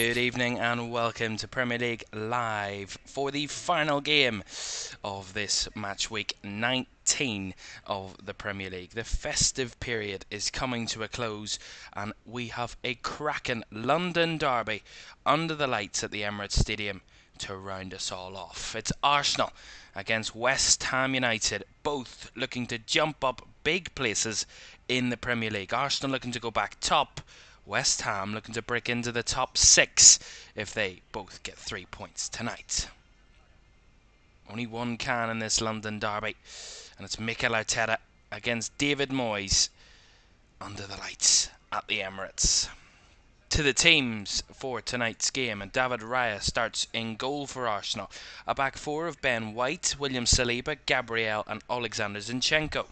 Good evening and welcome to Premier League Live for the final game of this match week 19 of the Premier League. The festive period is coming to a close and we have a cracking London derby under the lights at the Emirates Stadium to round us all off. It's Arsenal against West Ham United, both looking to jump up big places in the Premier League. Arsenal looking to go back top, West Ham looking to break into the top 6 if they both get 3 points tonight. Only one can in this London derby, and it's Mikel Arteta against David Moyes under the lights at the Emirates. To the teams for tonight's game, and David Raya starts in goal for Arsenal. A back four of Ben White, William Saliba, Gabriel and Alexander Zinchenko.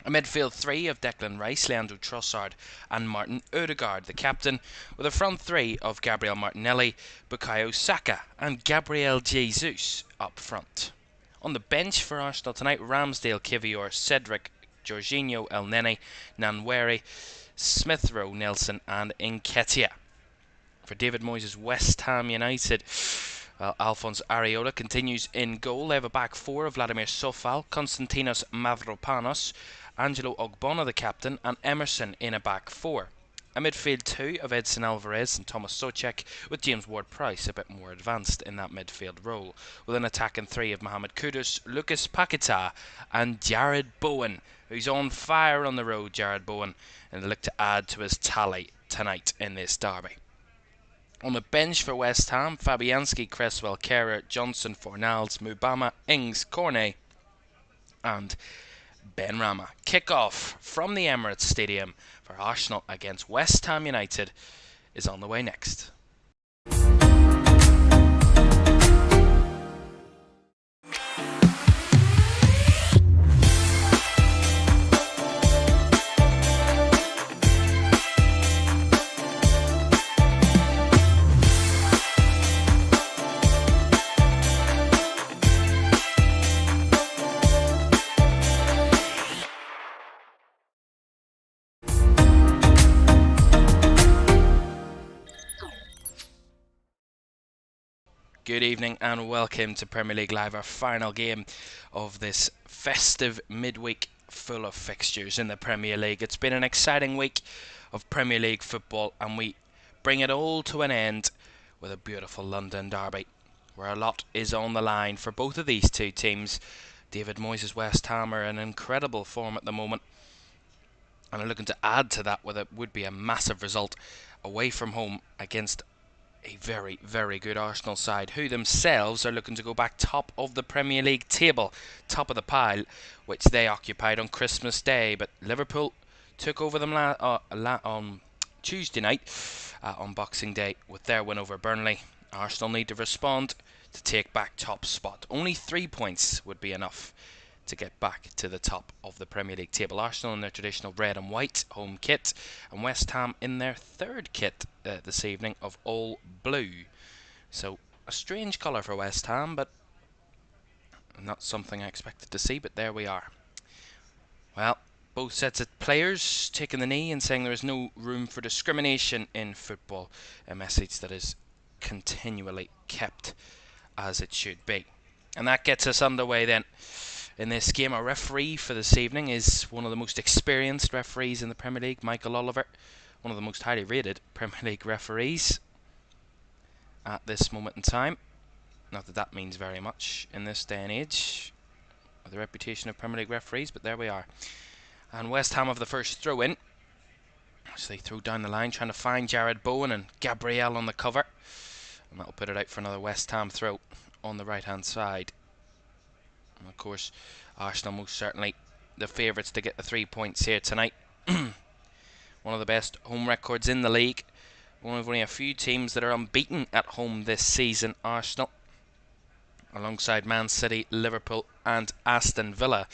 A midfield three of Declan Rice, Leandro Trossard and Martin Odegaard, the captain, with a front three of Gabriel Martinelli, Bukayo Saka and Gabriel Jesus up front. On the bench for Arsenal tonight, Ramsdale, Kivior, Cedric, Jorginho, Elneny, Nwaneri, Smith Rowe, Nelson and Nketiah. For David Moyes' West Ham United, Alphonse Areola continues in goal. They have a back four of Vladimir Sofal, Konstantinos Mavropanos, Angelo Ogbonna the captain and Emerson in a back four. A midfield two of Edson Alvarez and Thomas Soucek, with James Ward-Prowse a bit more advanced in that midfield role, with an attacking three of Mohamed Kudus, Lucas Paquetá and Jared Bowen, who's on fire on the road, Jared Bowen, and they look to add to his tally tonight in this derby. On the bench for West Ham, Fabianski, Cresswell, Kehrer, Johnson, Fornals, Mubama, Ings, Cornet and Benrahma. Kick-off from the Emirates Stadium for Arsenal against West Ham United is on the way next. Good evening and welcome to Premier League Live, our final game of this festive midweek full of fixtures in the Premier League. It's been an exciting week of Premier League football and we bring it all to an end with a beautiful London derby where a lot is on the line for both of these two teams. David Moyes' West Ham are in incredible form at the moment and are looking to add to that with it would be a massive result away from home against a very, very good Arsenal side, who themselves are looking to go back top of the Premier League table, top of the pile, which they occupied on Christmas Day. But Liverpool took over them on Tuesday night, on Boxing Day, with their win over Burnley. Arsenal need to respond to take back top spot. Only 3 points would be enough to get back to the top of the Premier League table. Arsenal in their traditional red and white home kit, and West Ham in their third kit this evening of all blue. So a strange colour for West Ham, but not something I expected to see, but there we are. Well, both sets of players taking the knee and saying there is no room for discrimination in football, a message that is continually kept as it should be. And that gets us underway then. In this game, our referee for this evening is one of the most experienced referees in the Premier League, Michael Oliver, one of the most highly rated Premier League referees at this moment in time. Not that that means very much in this day and age, with the reputation of Premier League referees, but there we are. And West Ham have the first throw-in, so they throw down the line, trying to find Jared Bowen and Gabriel on the cover, and that'll put it out for another West Ham throw on the right-hand side. And of course, Arsenal most certainly the favourites to get the 3 points here tonight. One of the best home records in the league. One of only a few teams that are unbeaten at home this season, Arsenal, alongside Man City, Liverpool and Aston Villa.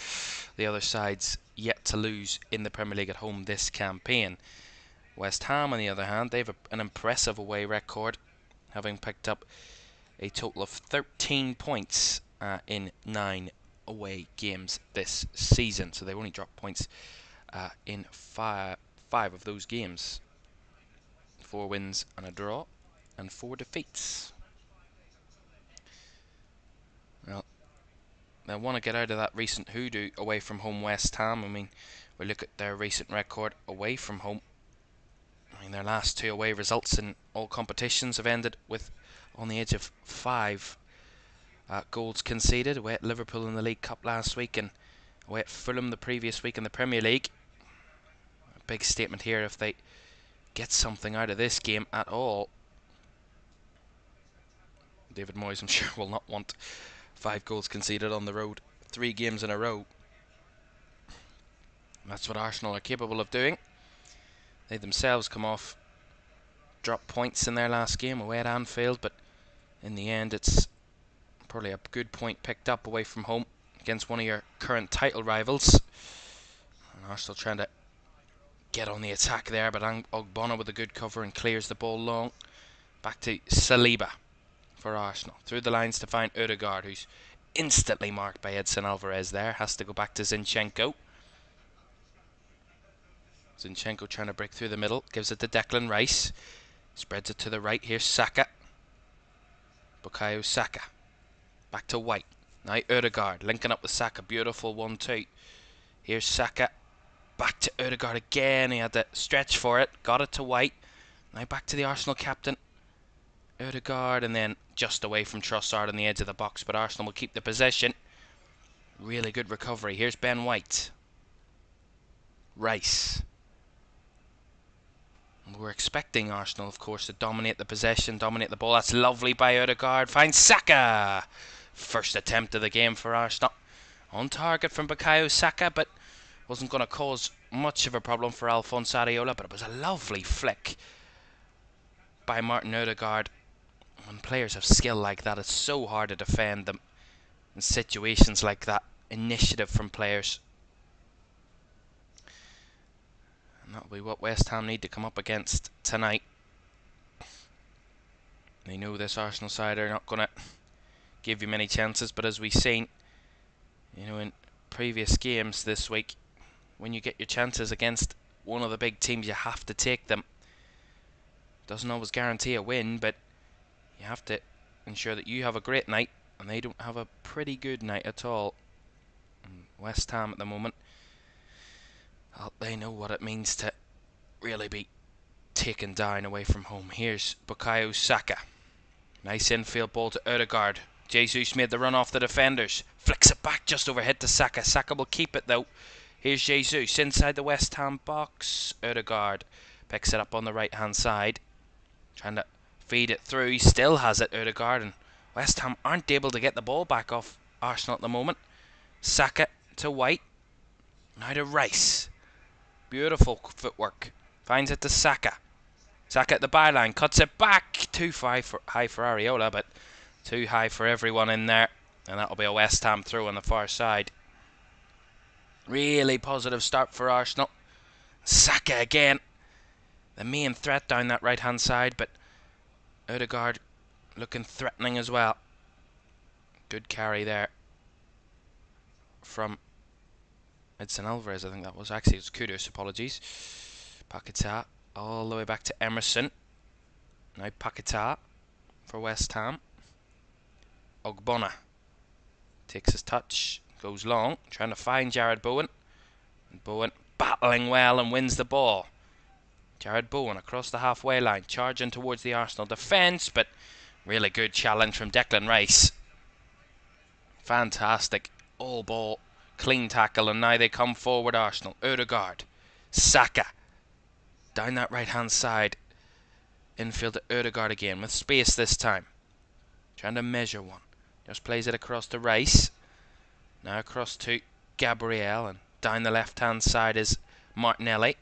The other sides yet to lose in the Premier League at home this campaign. West Ham, on the other hand, they have an impressive away record, having picked up a total of 13 points in 9 away games this season. So they've only dropped points in five of those games. 4 wins and a draw. and 4 defeats. Well, they want to get out of that recent hoodoo away from home West Ham. I mean, we look at their recent record away from home. I mean, their last 2 away results in all competitions have ended with on the edge of 5 goals conceded. Away at Liverpool in the League Cup last week and away at Fulham the previous week in the Premier League. A big statement here if they get something out of this game at all. David Moyes, I'm sure, will not want 5 goals conceded on the road 3 games in a row. That's what Arsenal are capable of doing. They themselves come off dropped points in their last game away at Anfield, but in the end it's probably a good point picked up away from home against one of your current title rivals. And Arsenal trying to get on the attack there, but Ogbonna with a good cover and clears the ball long. Back to Saliba for Arsenal. Through the lines to find Ødegaard, who's instantly marked by Edson Alvarez there. Has to go back to Zinchenko. Zinchenko trying to break through the middle. Gives it to Declan Rice. Spreads it to the right. Here's Saka. Bukayo Saka. Back to White. Now Ødegaard linking up with Saka. Beautiful 1-2. Here's Saka. Back to Ødegaard again. He had to stretch for it. Got it to White. Now back to the Arsenal captain. Ødegaard, and then just away from Trossard on the edge of the box, but Arsenal will keep the possession. Really good recovery. Here's Ben White. Rice. And we're expecting Arsenal, of course, to dominate the possession, dominate the ball. That's lovely by Ødegaard. Finds Saka. First attempt of the game for Arsenal. On target from Bukayo Saka, but wasn't going to cause much of a problem for Alphonse Areola, but it was a lovely flick by Martin Ødegaard. When players have skill like that, it's so hard to defend them in situations like that. Initiative from players. And that'll be what West Ham need to come up against tonight. They know this Arsenal side are not going to give you many chances, but as we've seen, you know, in previous games this week, when you get your chances against one of the big teams, you have to take them. Doesn't always guarantee a win, but you have to ensure that you have a great night, and they don't have a pretty good night at all. And West Ham at the moment, they know what it means to really be taken down away from home. Here's Bukayo Saka. Nice infield ball to Ødegaard. Jesus made the run off the defenders. Flicks it back just overhead to Saka. Saka will keep it though. Here's Jesus inside the West Ham box. Ødegaard picks it up on the right hand side. Trying to feed it through. He still has it, Ødegaard, and West Ham aren't able to get the ball back off Arsenal at the moment. Saka to White. Now to Rice. Beautiful footwork. Finds it to Saka. Saka at the byline. Cuts it back. Too high for Areola, but too high for everyone in there. And that'll be a West Ham throw on the far side. Really positive start for Arsenal. Saka again. The main threat down that right hand side, but Ødegaard looking threatening as well. Good carry there from Edson Alvarez, I think that was. Actually, it's Kudus, apologies. Paquetá all the way back to Emerson. Now Paquetá for West Ham. Ogbonna takes his touch, goes long, trying to find Jared Bowen. And Bowen battling well and wins the ball. Jared Bowen across the halfway line, charging towards the Arsenal defence, but really good challenge from Declan Rice. Fantastic, all ball, clean tackle, and now they come forward, Arsenal. Ødegaard, Saka, down that right hand side, infield to Ødegaard again, with space this time. Trying to measure one, just plays it across to Rice, now across to Gabriel, and down the left hand side is Martinelli.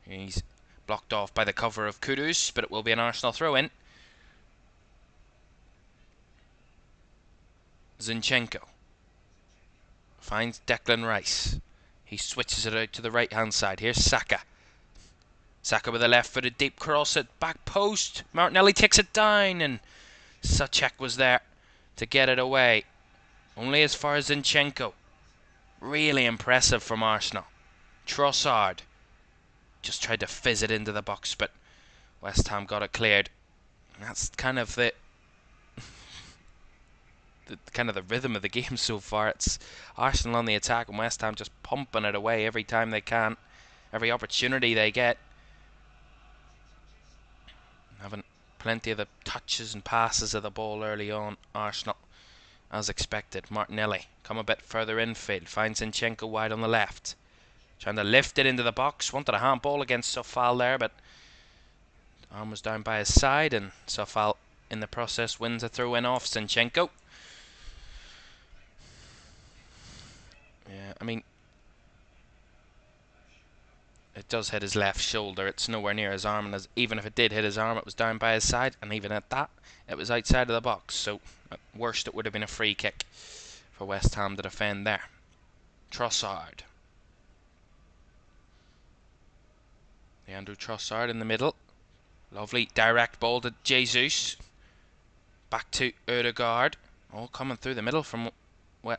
He's blocked off by the cover of Kudus, but it will be an Arsenal throw-in. Zinchenko finds Declan Rice. He switches it out to the right-hand side. Here's Saka. Saka with a left-footed deep cross at back post. Martinelli takes it down, and Soucek was there to get it away. Only as far as Zinchenko. Really impressive from Arsenal. Trossard just tried to fizz it into the box, but West Ham got it cleared. That's kind of the rhythm of the game so far. It's Arsenal on the attack and West Ham just pumping it away every time they can, every opportunity they get. Having plenty of the touches and passes of the ball early on. Arsenal, as expected. Martinelli come a bit further infield, finds Zinchenko wide on the left, trying to lift it into the box. Wanted a handball against Sofal there, but arm was down by his side, and Sofal in the process wins a throw-in off Zinchenko. Yeah, I mean, it does hit his left shoulder. It's nowhere near his arm, and even if it did hit his arm, it was down by his side, and even at that, it was outside of the box. So at worst, it would have been a free kick for West Ham to defend there. Trossard. Leandro Trossard in the middle. Lovely direct ball to Jesus. Back to Ødegaard. All coming through the middle from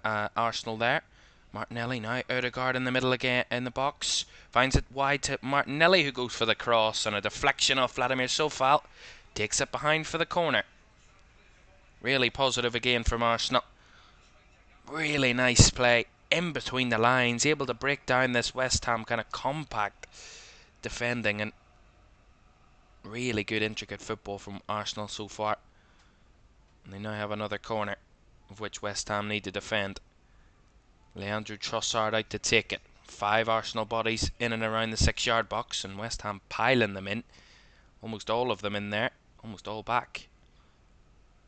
Arsenal there. Martinelli now. Ødegaard in the middle again in the box. Finds it wide to Martinelli, who goes for the cross, and a deflection off Vladimir Sofal. Takes it behind for the corner. Really positive again from Arsenal. Really nice play in between the lines. Able to break down this West Ham kind of compact defending, and really good intricate football from Arsenal so far. And they now have another corner, of which West Ham need to defend. Leandro Trossard out to take it. 5 Arsenal bodies in and around the 6-yard box, and West Ham piling them in. Almost all of them in there. Almost all back.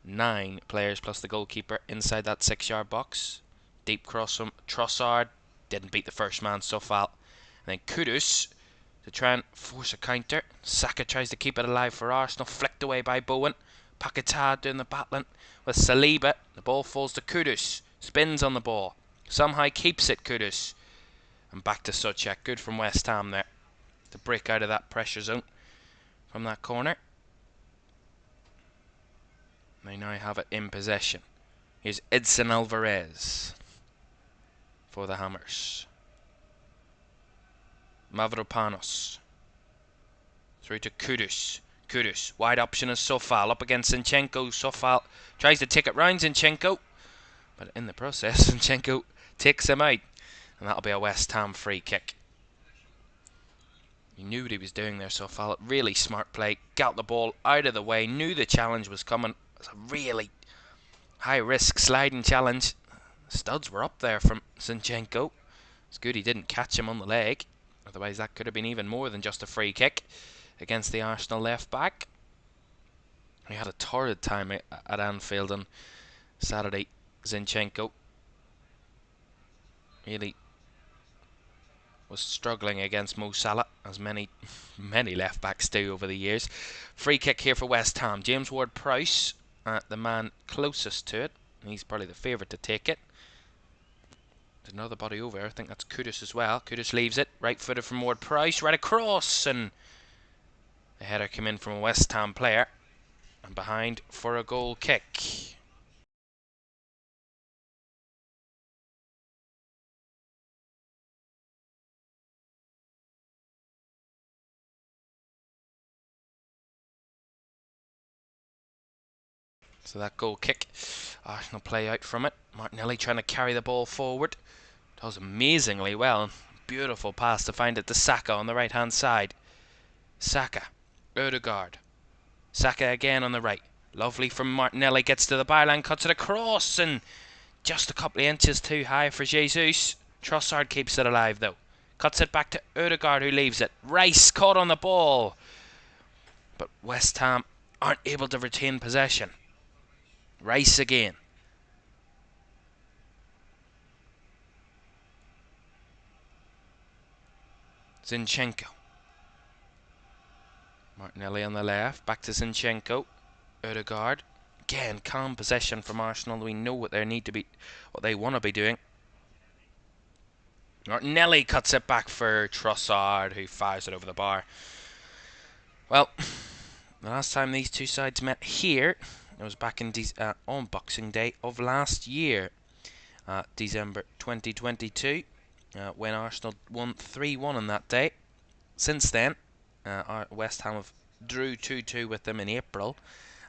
9 players plus the goalkeeper inside that 6-yard box. Deep cross from Trossard. Didn't beat the first man, Sofal. And then Kudus to try and force a counter. Saka tries to keep it alive for Arsenal. Flicked away by Bowen. Paquetá doing the battling with Saliba. The ball falls to Kudus. Spins on the ball. Somehow keeps it, Kudus. And back to Soucek. Good from West Ham there to break out of that pressure zone from that corner. They now have it in possession. Here's Edson Alvarez for the Hammers. Mavropanos. Through to Kudus. Kudus. Wide option is Sofal. Up against Zinchenko. Sofal tries to take it round Zinchenko. But in the process, Zinchenko takes him out. And that'll be a West Ham free kick. He knew what he was doing there, Sofal. Really smart play. Got the ball out of the way. Knew the challenge was coming. It was a really high-risk sliding challenge. Studs were up there from Zinchenko. It's good he didn't catch him on the leg. Otherwise, that could have been even more than just a free kick against the Arsenal left-back. He had a torrid time at Anfield on Saturday, Zinchenko. Really was struggling against Mo Salah, as many left-backs do over the years. Free kick here for West Ham. James Ward-Prowse, the man closest to it. He's probably the favourite to take it. There's another body over. I think that's Kudus as well. Kudus leaves it. Right-footed from Ward-Prowse. Right across, and the header came in from a West Ham player. And behind for a goal kick. So that goal kick, Arsenal play out from it. Martinelli trying to carry the ball forward. Does amazingly well. Beautiful pass to find it to Saka on the right hand side. Saka, Ødegaard. Saka again on the right. Lovely from Martinelli, gets to the byline, cuts it across, and just a couple of inches too high for Jesus. Trossard keeps it alive though. Cuts it back to Ødegaard, who leaves it. Rice caught on the ball. But West Ham aren't able to retain possession. Rice again. Zinchenko. Martinelli on the left. Back to Zinchenko. Ødegaard. Again, calm possession from Arsenal. We know what they want to be doing. Martinelli cuts it back for Trossard, who fires it over the bar. Well, the last time these two sides met here, it was back on Boxing Day of last year, December 2022, when Arsenal won 3-1 on that day. Since then, West Ham have drew 2-2 with them in April,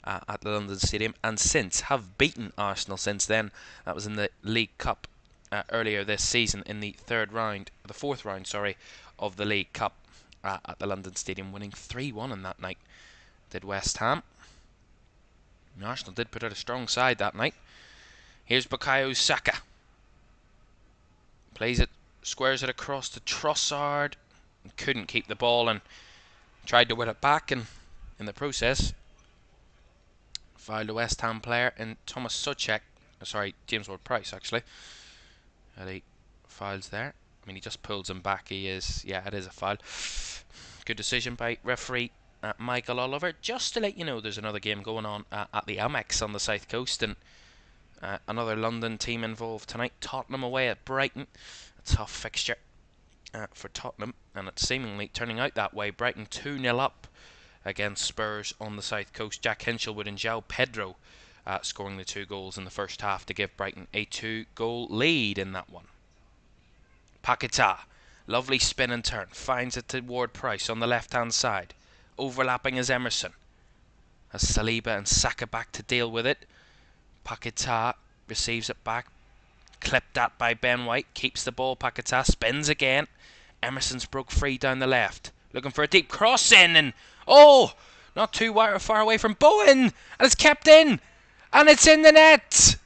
at the London Stadium, and since have beaten Arsenal since then. That was in the League Cup earlier this season in the fourth round, of the League Cup at the London Stadium, winning 3-1 on that night. Did West Ham. And Arsenal did put out a strong side that night. Here's Bukayo Saka. Plays it, squares it across to Trossard. Couldn't keep the ball and tried to win it back, and in the process fouled a West Ham player in Thomas Soucek. James Ward-Prowse actually. And he fouls there. I mean, he just pulls him back. It is a foul. Good decision by referee Michael Oliver. Just to let you know, there's another game going on at the Amex on the south coast, and another London team involved tonight. Tottenham away at Brighton. A tough fixture for Tottenham, and it's seemingly turning out that way. Brighton 2-0 up against Spurs on the south coast. Jack Hinchelwood and João Pedro scoring the 2 goals in the first half to give Brighton a 2-goal lead in that one. Paquetá, lovely spin and turn, finds it to Ward-Prowse on the left hand side. Overlapping is Emerson. Has Saliba and Saka back to deal with it. Paquetá receives it back, clipped at by Ben White, keeps the ball. Paquetá spins again. Emerson's broke free down the left, looking for a deep cross in, and not too far away from Bowen, and it's kept in, and it's in the net.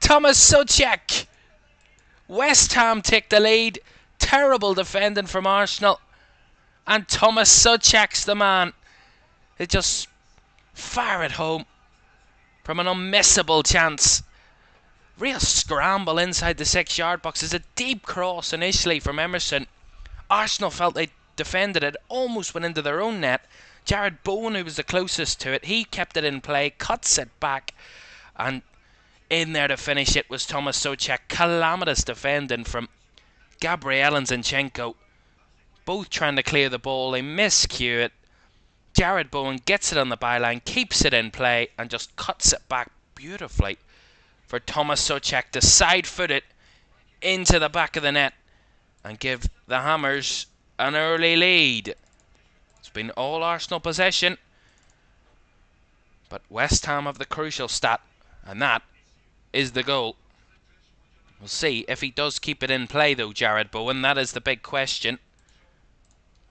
Thomas Soucek. West Ham take the lead. Terrible defending from Arsenal, and Thomas Soucek's the man. They just fire it home from an unmissable chance. Real scramble inside the 6-yard box. There's a deep cross initially from Emerson. Arsenal felt they defended it, almost went into their own net. Jared Bowen, who was the closest to it, he kept it in play, cuts it back, and in there to finish it was Thomas Soucek. Calamitous defending from Gabriel and Zinchenko, both trying to clear the ball. They miscue it. Jared Bowen gets it on the byline, keeps it in play, and just cuts it back beautifully for Thomas Soucek to side-foot it into the back of the net and give the Hammers an early lead. It's been all Arsenal possession, but West Ham have the crucial stat, and that is the goal. We'll see if he does keep it in play though, Jared Bowen. That is the big question.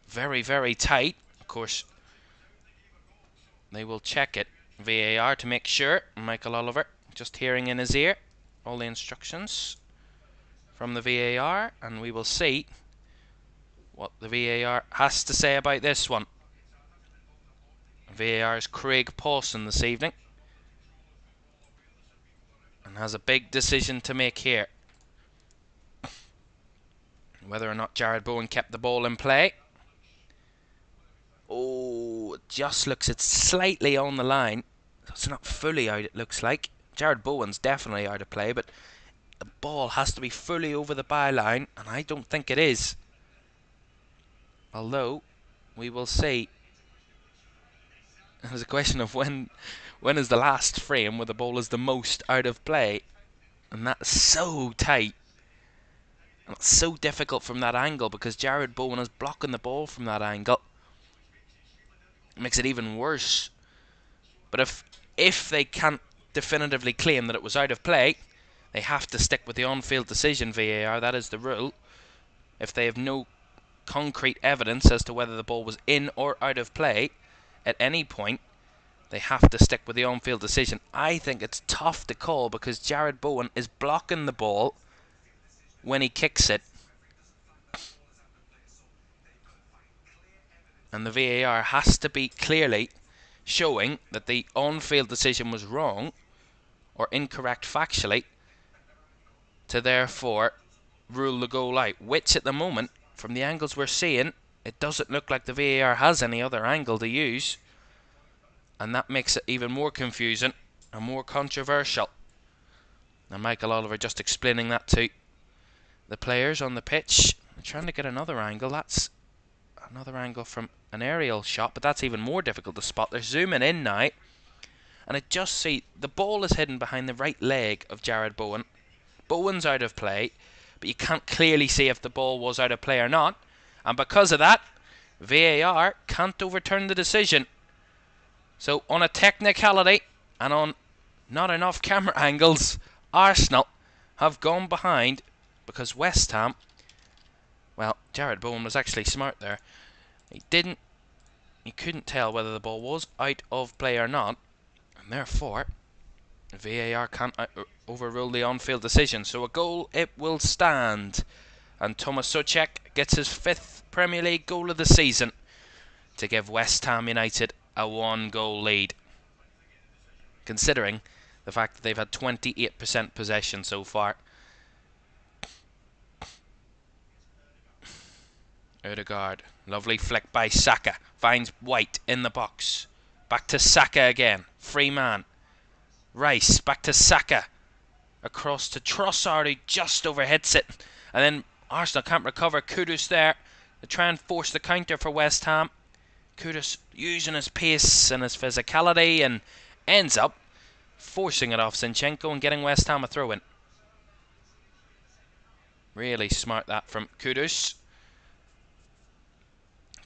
Very, very tight. Of course, they will check it. VAR to make sure. Michael Oliver just hearing in his ear all the instructions from the VAR, and we will see what the VAR has to say about this one. VAR's Craig Pawson this evening, and has a big decision to make here. Whether or not Jared Bowen kept the ball in play. Oh, it just looks, it's slightly on the line. It's not fully out, it looks like. Jared Bowen's definitely out of play, but the ball has to be fully over the byline, and I don't think it is. Although, we will see. There's a question of when is the last frame where the ball is the most out of play, and that's so tight. And it's so difficult from that angle because Jared Bowen is blocking the ball from that angle. It makes it even worse. But if they can't definitively claim that it was out of play, they have to stick with the on-field decision, VAR. That is the rule. If they have no concrete evidence as to whether the ball was in or out of play at any point, they have to stick with the on-field decision. I think it's tough to call because Jared Bowen is blocking the ball when he kicks it, and the VAR has to be clearly showing that the on-field decision was wrong or incorrect factually to therefore rule the goal out, which at the moment, from the angles we're seeing, it doesn't look like the VAR has any other angle to use, and that makes it even more confusing and more controversial. Now Michael Oliver just explaining that to the players on the pitch. They're trying to get another angle. That's another angle from an aerial shot, but that's even more difficult to spot. They're zooming in now, and I just see the ball is hidden behind the right leg of Jared Bowen. Bowen's out of play, but you can't clearly see if the ball was out of play or not, and because of that, VAR can't overturn the decision. So on a technicality and on not enough camera angles, Arsenal have gone behind because West Ham, well, Jared Bowen was actually smart there. He couldn't tell whether the ball was out of play or not, and therefore VAR can't overrule the on-field decision. So a goal it will stand, and Thomas Soucek gets his 5th Premier League goal of the season to give West Ham United a 1-goal lead, considering the fact that they've had 28% possession so far. Ødegaard, lovely flick by Saka, finds White in the box, back to Saka again, free man, Rice, back to Saka, across to Trossard, who just overhits it, and then Arsenal can't recover. Kudus there to try and force the counter for West Ham. Kudus using his pace and his physicality and ends up forcing it off Zinchenko and getting West Ham a throw-in. Really smart that from Kudus.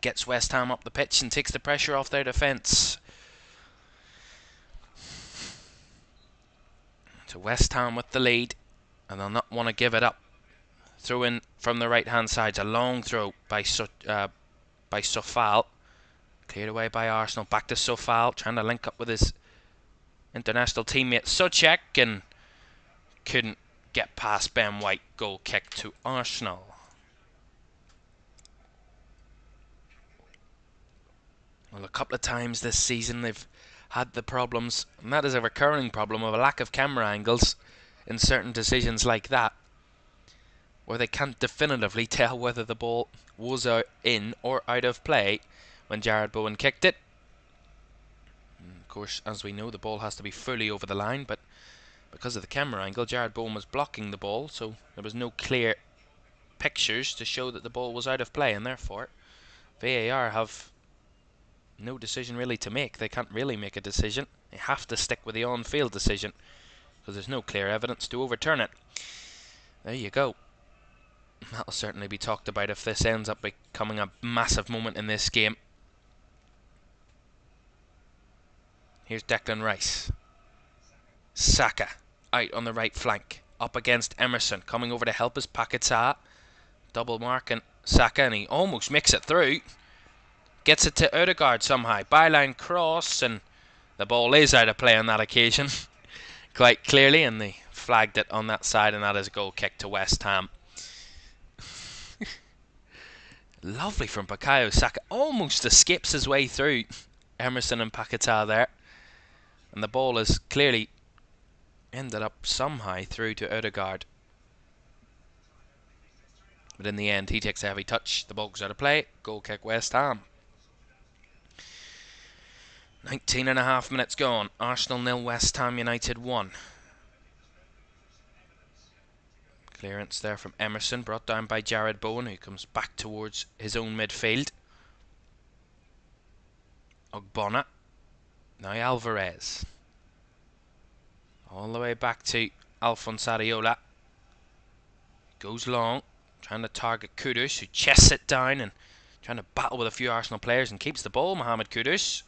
Gets West Ham up the pitch and takes the pressure off their defence. So West Ham with the lead, and they'll not want to give it up. Throw in from the right hand side. A long throw by Sofal. Cleared away by Arsenal. Back to Sofal, trying to link up with his international teammate Soucek, and couldn't get past Ben White. Goal kick to Arsenal. Well, a couple of times this season they've had the problems, and that is a recurring problem, of a lack of camera angles in certain decisions like that, where they can't definitively tell whether the ball was in or out of play when Jared Bowen kicked it. And of course, as we know, the ball has to be fully over the line, but because of the camera angle, Jared Bowen was blocking the ball, so there was no clear pictures to show that the ball was out of play, and therefore VAR have no decision really to make. They can't really make a decision. They have to stick with the on-field decision because there's no clear evidence to overturn it. There you go. That'll certainly be talked about if this ends up becoming a massive moment in this game. Here's Declan Rice. Saka out on the right flank, up against Emerson, coming over to help his Paquetá. Double marking Saka, and he almost makes it through. Gets it to Ødegaard somehow. Byline cross, and the ball is out of play on that occasion quite clearly, and they flagged it on that side, and that is a goal kick to West Ham. Lovely from Bukayo Saka. Almost escapes his way through Emerson and Paquetá there, and the ball has clearly ended up somehow through to Ødegaard. But in the end, he takes a heavy touch. The ball goes out of play. Goal kick West Ham. 19.5 minutes gone. Arsenal 0, West Ham United 1. Clearance there from Emerson, brought down by Jared Bowen, who comes back towards his own midfield. Ogbonna. Now Alvarez. All the way back to Alphonse Areola. Goes long, trying to target Kudus, who chests it down and trying to battle with a few Arsenal players and keeps the ball, Mohamed Kudus,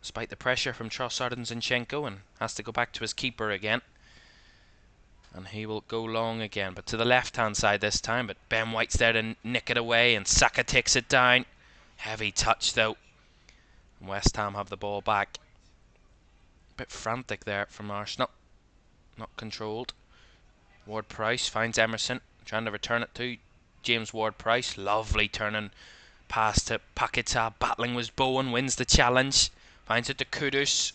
despite the pressure from Trossard and Zinchenko, and has to go back to his keeper again. And he will go long again, but to the left-hand side this time. But Ben White's there to nick it away, and Saka takes it down. Heavy touch, though. And West Ham have the ball back. A bit frantic there from Arsenal. Not controlled. Ward-Prowse finds Emerson, trying to return it to James Ward-Prowse. Lovely turning pass to Paquetá. Battling with Bowen, wins the challenge. Finds it to Kudus.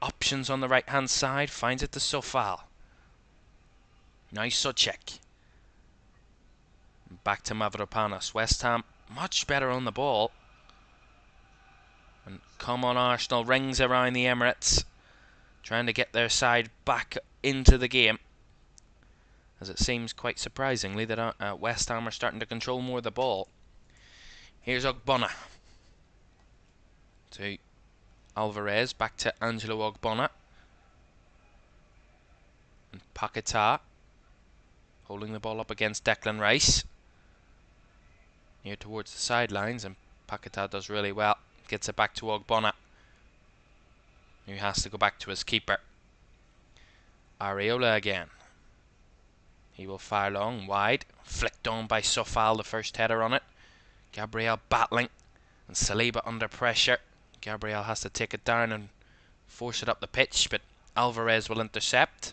Options on the right-hand side. Finds it to Sofal. Now Soucek. Back to Mavropanos. West Ham much better on the ball. And come on Arsenal, rings around the Emirates, trying to get their side back into the game. As it seems quite surprisingly that West Ham are starting to control more of the ball. Here's Ogbonna. To Alvarez, back to Angelo Ogbonna. And Paquetá. Holding the ball up against Declan Rice. Near towards the sidelines, and Paquetá does really well. Gets it back to Ogbonna. who has to go back to his keeper. Areola again. He will fire long, wide. Flicked on by Soucek, the first header on it. Gabriel battling. And Saliba under pressure. Gabriel has to take it down and force it up the pitch, but Alvarez will intercept.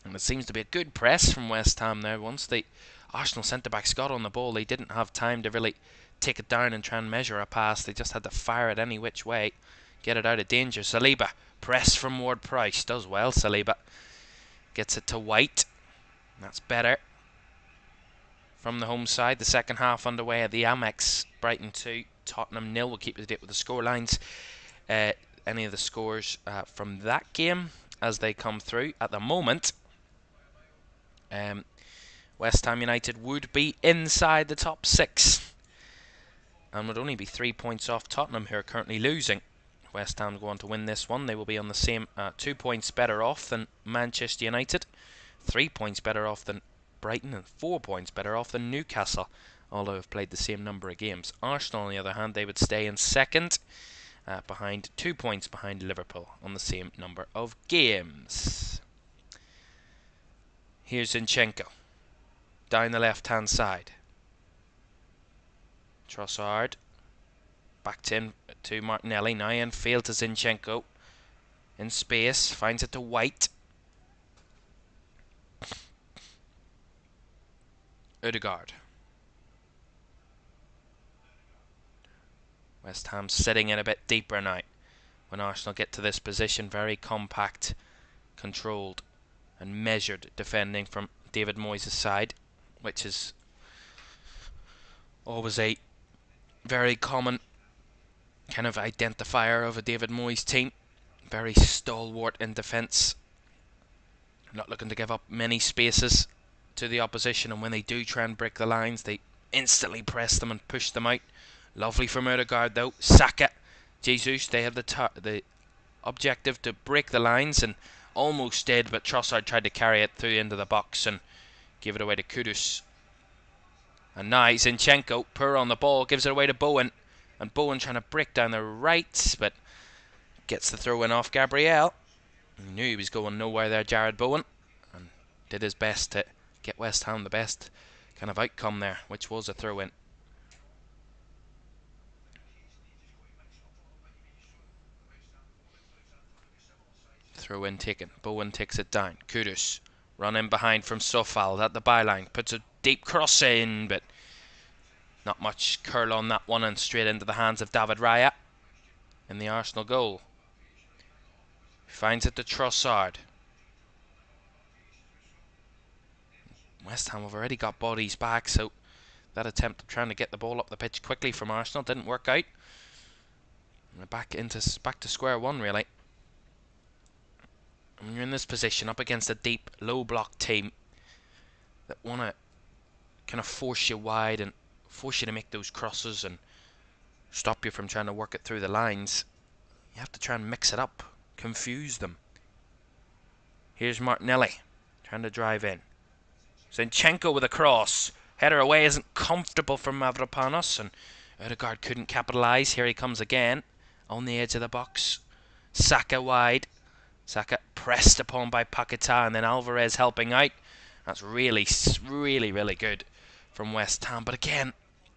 And it seems to be a good press from West Ham there. Once the Arsenal centre-backs got on the ball, they didn't have time to really take it down and try and measure a pass. They just had to fire it any which way, get it out of danger. Saliba, press from Ward-Prowse. Does well, Saliba. Gets it to White. That's better. From the home side, the second half underway at the Amex. Brighton 2, Tottenham 0. We'll keep you up to date with the scorelines. Any of the scores from that game as they come through. At the moment, West Ham United would be inside the top 6 and would only be 3 points off Tottenham, who are currently losing. West Ham go on to win this one. They will be on the same 2 points better off than Manchester United, 3 points better off than Brighton, and 4 points better off than Newcastle, although have played the same number of games. Arsenal, on the other hand, they would stay in second, behind 2 points behind Liverpool on the same number of games. Here's Zinchenko down the left hand side. Trossard backed in to Martinelli, now infield to Zinchenko. In space, finds it to White. Odegaard. West Ham sitting in a bit deeper now. When Arsenal get to this position, very compact, controlled and measured defending from David Moyes' side, which is always a very common kind of identifier of a David Moyes team. Very stalwart in defence, not looking to give up many spaces to the opposition, and when they do try and break the lines, they instantly press them and push them out. Lovely from Odegaard though. Saka, Jesus, they have the objective to break the lines and almost did, but Trossard tried to carry it through into the box and give it away to Kudus. And now Zinchenko, poor on the ball, gives it away to Bowen. And Bowen trying to break down the right, but gets the throw in off Gabriel. He knew he was going nowhere there, Jared Bowen, and did his best to get West Ham the best kind of outcome there, which was a throw in. Throw in taken. Bowen takes it down. Kudus run in behind from Soucek at the byline. Puts a deep cross in, but not much curl on that one, and straight into the hands of David Raya in the Arsenal goal. Finds it to Trossard. West Ham have already got bodies back, so that attempt of trying to get the ball up the pitch quickly from Arsenal didn't work out. Back to square one, really. When you're in this position up against a deep, low block team that want to kind of force you wide and force you to make those crosses and stop you from trying to work it through the lines, you have to try and mix it up, confuse them. Here's Martinelli trying to drive in. Zinchenko with a cross. Header away isn't comfortable for Mavropanos, and Odegaard couldn't capitalise. Here he comes again on the edge of the box. Saka wide. Saka pressed upon by Paquetá, and then Alvarez helping out. That's really, really good from West Ham. But again,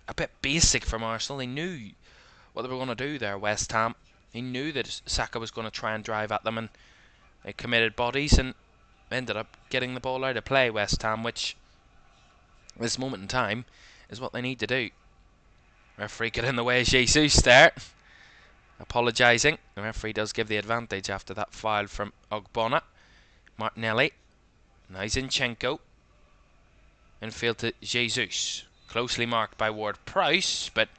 a bit basic from Arsenal. They knew what they were going to do there, West Ham. They knew that Saka was going to try and drive at them, and they committed bodies and ended up getting the ball out of play, West Ham, which, at this moment in time, is what they need to do. Referee got in the way of Jesus there, apologising. The referee does give the advantage after that foul from Ogbonna. Martinelli. Now Zinchenko. Infield to Jesus. Closely marked by Ward-Prowse, but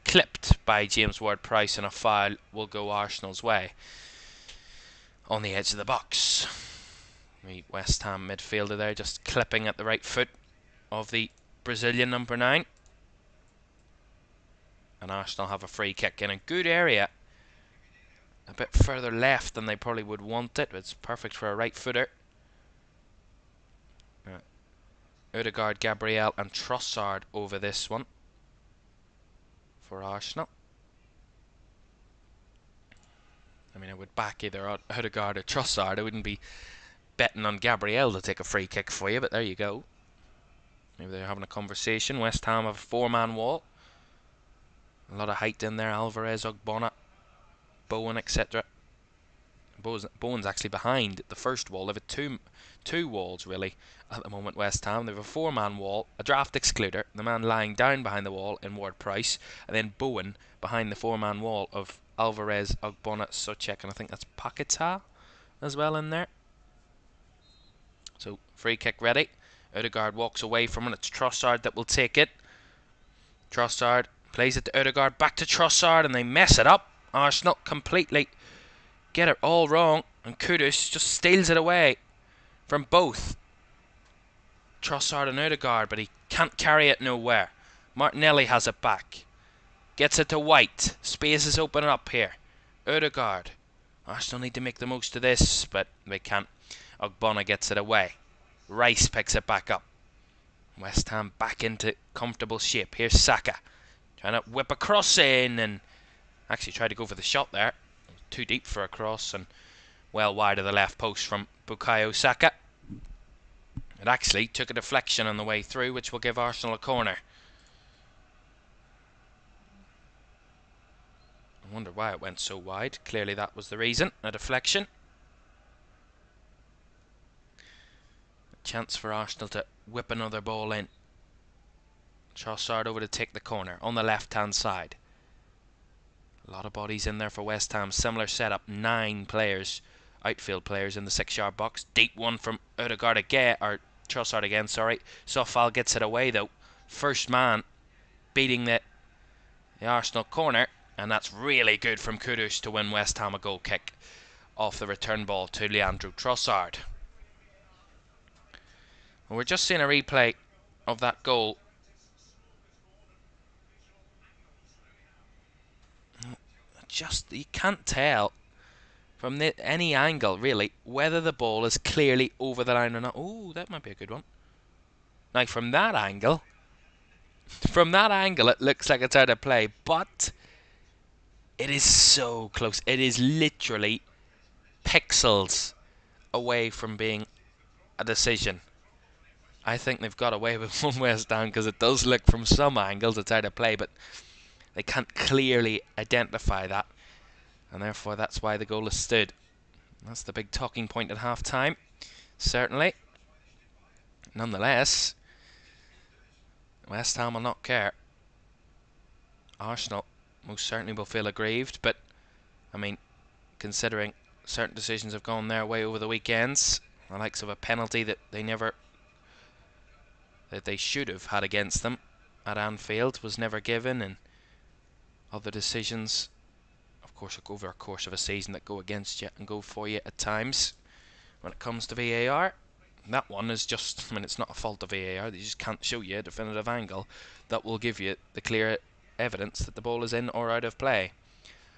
clipped by James Ward-Prowse, and a foul will go Arsenal's way. On the edge of the box. The West Ham midfielder there just clipping at the right foot of the Brazilian number 9. And Arsenal have a free kick in a good area. A bit further left than they probably would want it. It's perfect for a right footer. Odegaard, Gabriel and Trossard over this one for Arsenal. I mean, I would back either Odegaard or Trossard. I wouldn't be betting on Gabriel to take a free kick for you, but there you go. Maybe they're having a conversation. West Ham have a four-man wall. A lot of height in there. Alvarez, Ogbonna, Bowen, etc. Bowen's actually behind the first wall. They have two walls, really, at the moment, West Ham. They have a four-man wall, a draft excluder, the man lying down behind the wall in Ward-Prowse, and then Bowen behind the four-man wall of Alvarez, Ogbonna, Soucek, and I think that's Paquetá as well in there. So, free kick ready. Odegaard walks away from it. It's Trossard that will take it. Trossard plays it to Odegaard, back to Trossard, and they mess it up. Arsenal completely get it all wrong, and Kudus just steals it away from both Trossard and Odegaard, but he can't carry it nowhere. Martinelli has it back. Gets it to White. Space is opening up here. Odegaard. Arsenal need to make the most of this, but they can't. Ogbonna gets it away. Rice picks it back up. West Ham back into comfortable shape. Here's Saka. Trying to whip a cross in, and actually tried to go for the shot there. Too deep for a cross, and well wide of the left post from Bukayo Saka. It actually took a deflection on the way through, which will give Arsenal a corner. I wonder why it went so wide. Clearly that was the reason. A deflection. A chance for Arsenal to whip another ball in. Trossard over to take the corner on the left-hand side. A lot of bodies in there for West Ham. Similar setup. 9 players, outfield players in the 6-yard box. Deep one from Odegaard again, or Trossard again, sorry. Sofal gets it away though. First man beating the Arsenal corner. And that's really good from Kudus to win West Ham a goal kick off the return ball to Leandro Trossard. And we're just seeing a replay of that goal. You can't tell from any angle, really, whether the ball is clearly over the line or not. Oh, that might be a good one. Now, from that angle, it looks like it's out of play, but it is so close. It is literally pixels away from being a decision. I think they've got away with one West Ham because it does look from some angles it's out of play, but they can't clearly identify that, and therefore that's why the goal is stood. That's the big talking point at half-time, certainly. Nonetheless, West Ham will not care. Arsenal most certainly will feel aggrieved, but I mean, considering certain decisions have gone their way over the weekends, the likes of a penalty that they should have had against them at Anfield was never given, and other decisions, of course, over a course of a season that go against you and go for you at times when it comes to VAR. That one is just, I mean, it's not a fault of VAR. They just can't show you a definitive angle that will give you the clear evidence that the ball is in or out of play.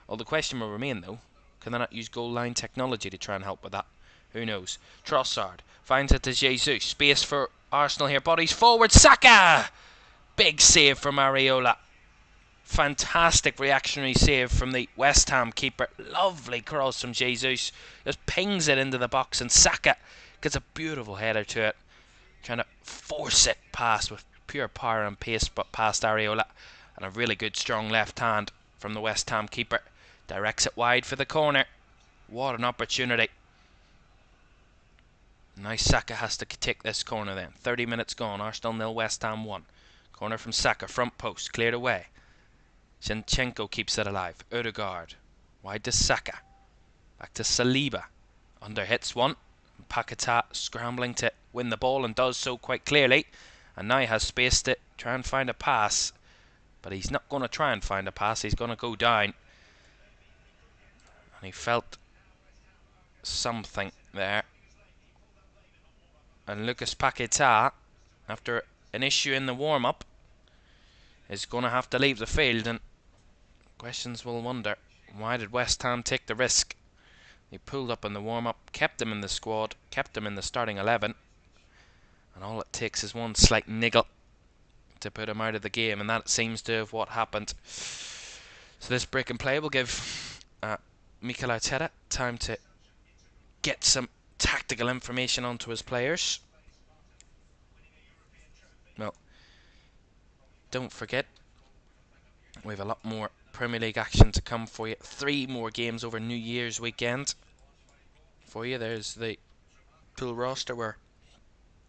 Well, the question will remain, though, can they not use goal line technology to try and help with that? Who knows? Trossard finds it to Jesus. Space for Arsenal here. Bodies forward. Saka! Big save from Areola. Fantastic reactionary save from the West Ham keeper. Lovely cross from Jesus. Just pings it into the box, and Saka gets a beautiful header to it. Trying to force it past with pure power and pace, but past Areola. And a really good strong left hand from the West Ham keeper. Directs it wide for the corner. What an opportunity. Now Saka has to take this corner then. 30 minutes gone. Arsenal 0, West Ham 1. Corner from Saka. Front post. Cleared away. Zinchenko keeps it alive. Odegaard. Wide to Saka. Back to Saliba. Under hits one. Paquetá scrambling to win the ball and does so quite clearly. And now he has space to try and find a pass. But he's not going to try and find a pass. He's going to go down. And he felt something there. And Lucas Paquetá, after an issue in the warm-up, is going to have to leave the field. And questions will wonder, why did West Ham take the risk? They pulled up in the warm-up, kept him in the squad, kept him in the starting 11. And all it takes is one slight niggle to put him out of the game, and that seems to have what happened. So this break and play will give Mikel Arteta, time to get some tactical information onto his players. Well, don't forget, we have a lot more Premier League action to come for you. 3 more games over New Year's weekend for you. There's the full roster where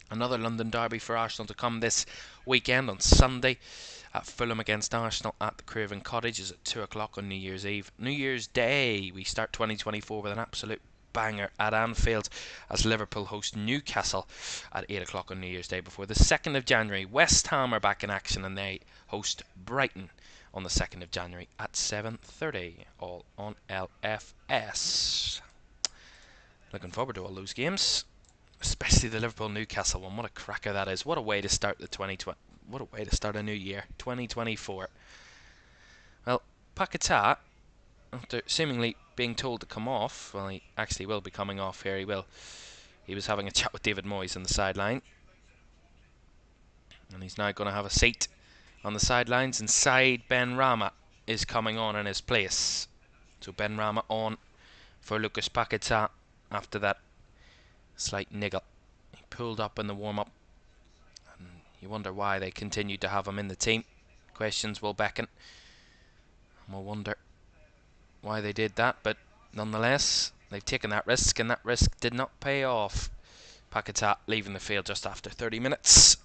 another London derby for Arsenal to come this weekend on Sunday at Fulham against Arsenal at the Craven Cottage is at 2 o'clock on New Year's Eve. New Year's Day, we start 2024 with an absolute banger at Anfield as Liverpool host Newcastle at 8 o'clock on New Year's Day. Before the 2nd of January, West Ham are back in action and they host Brighton on the 2nd of January at 7:30, all on LFS. Looking forward to all those games, especially the Liverpool-Newcastle one. What a cracker that is. What a way to start the 2020. What a way to start a new year, 2024. Well, Paquetá, after seemingly being told to come off, well, he actually will be coming off here. He will. He was having a chat with David Moyes on the sideline, and he's now going to have a seat on the sidelines, and Said Benrahma is coming on in his place. So Benrahma on for Lucas Paquetá after that slight niggle. He pulled up in the warm-up, and you wonder why they continued to have him in the team. Questions will beckon, and we'll wonder why they did that, but nonetheless, they've taken that risk, and that risk did not pay off. Paquetá leaving the field just after 30 minutes.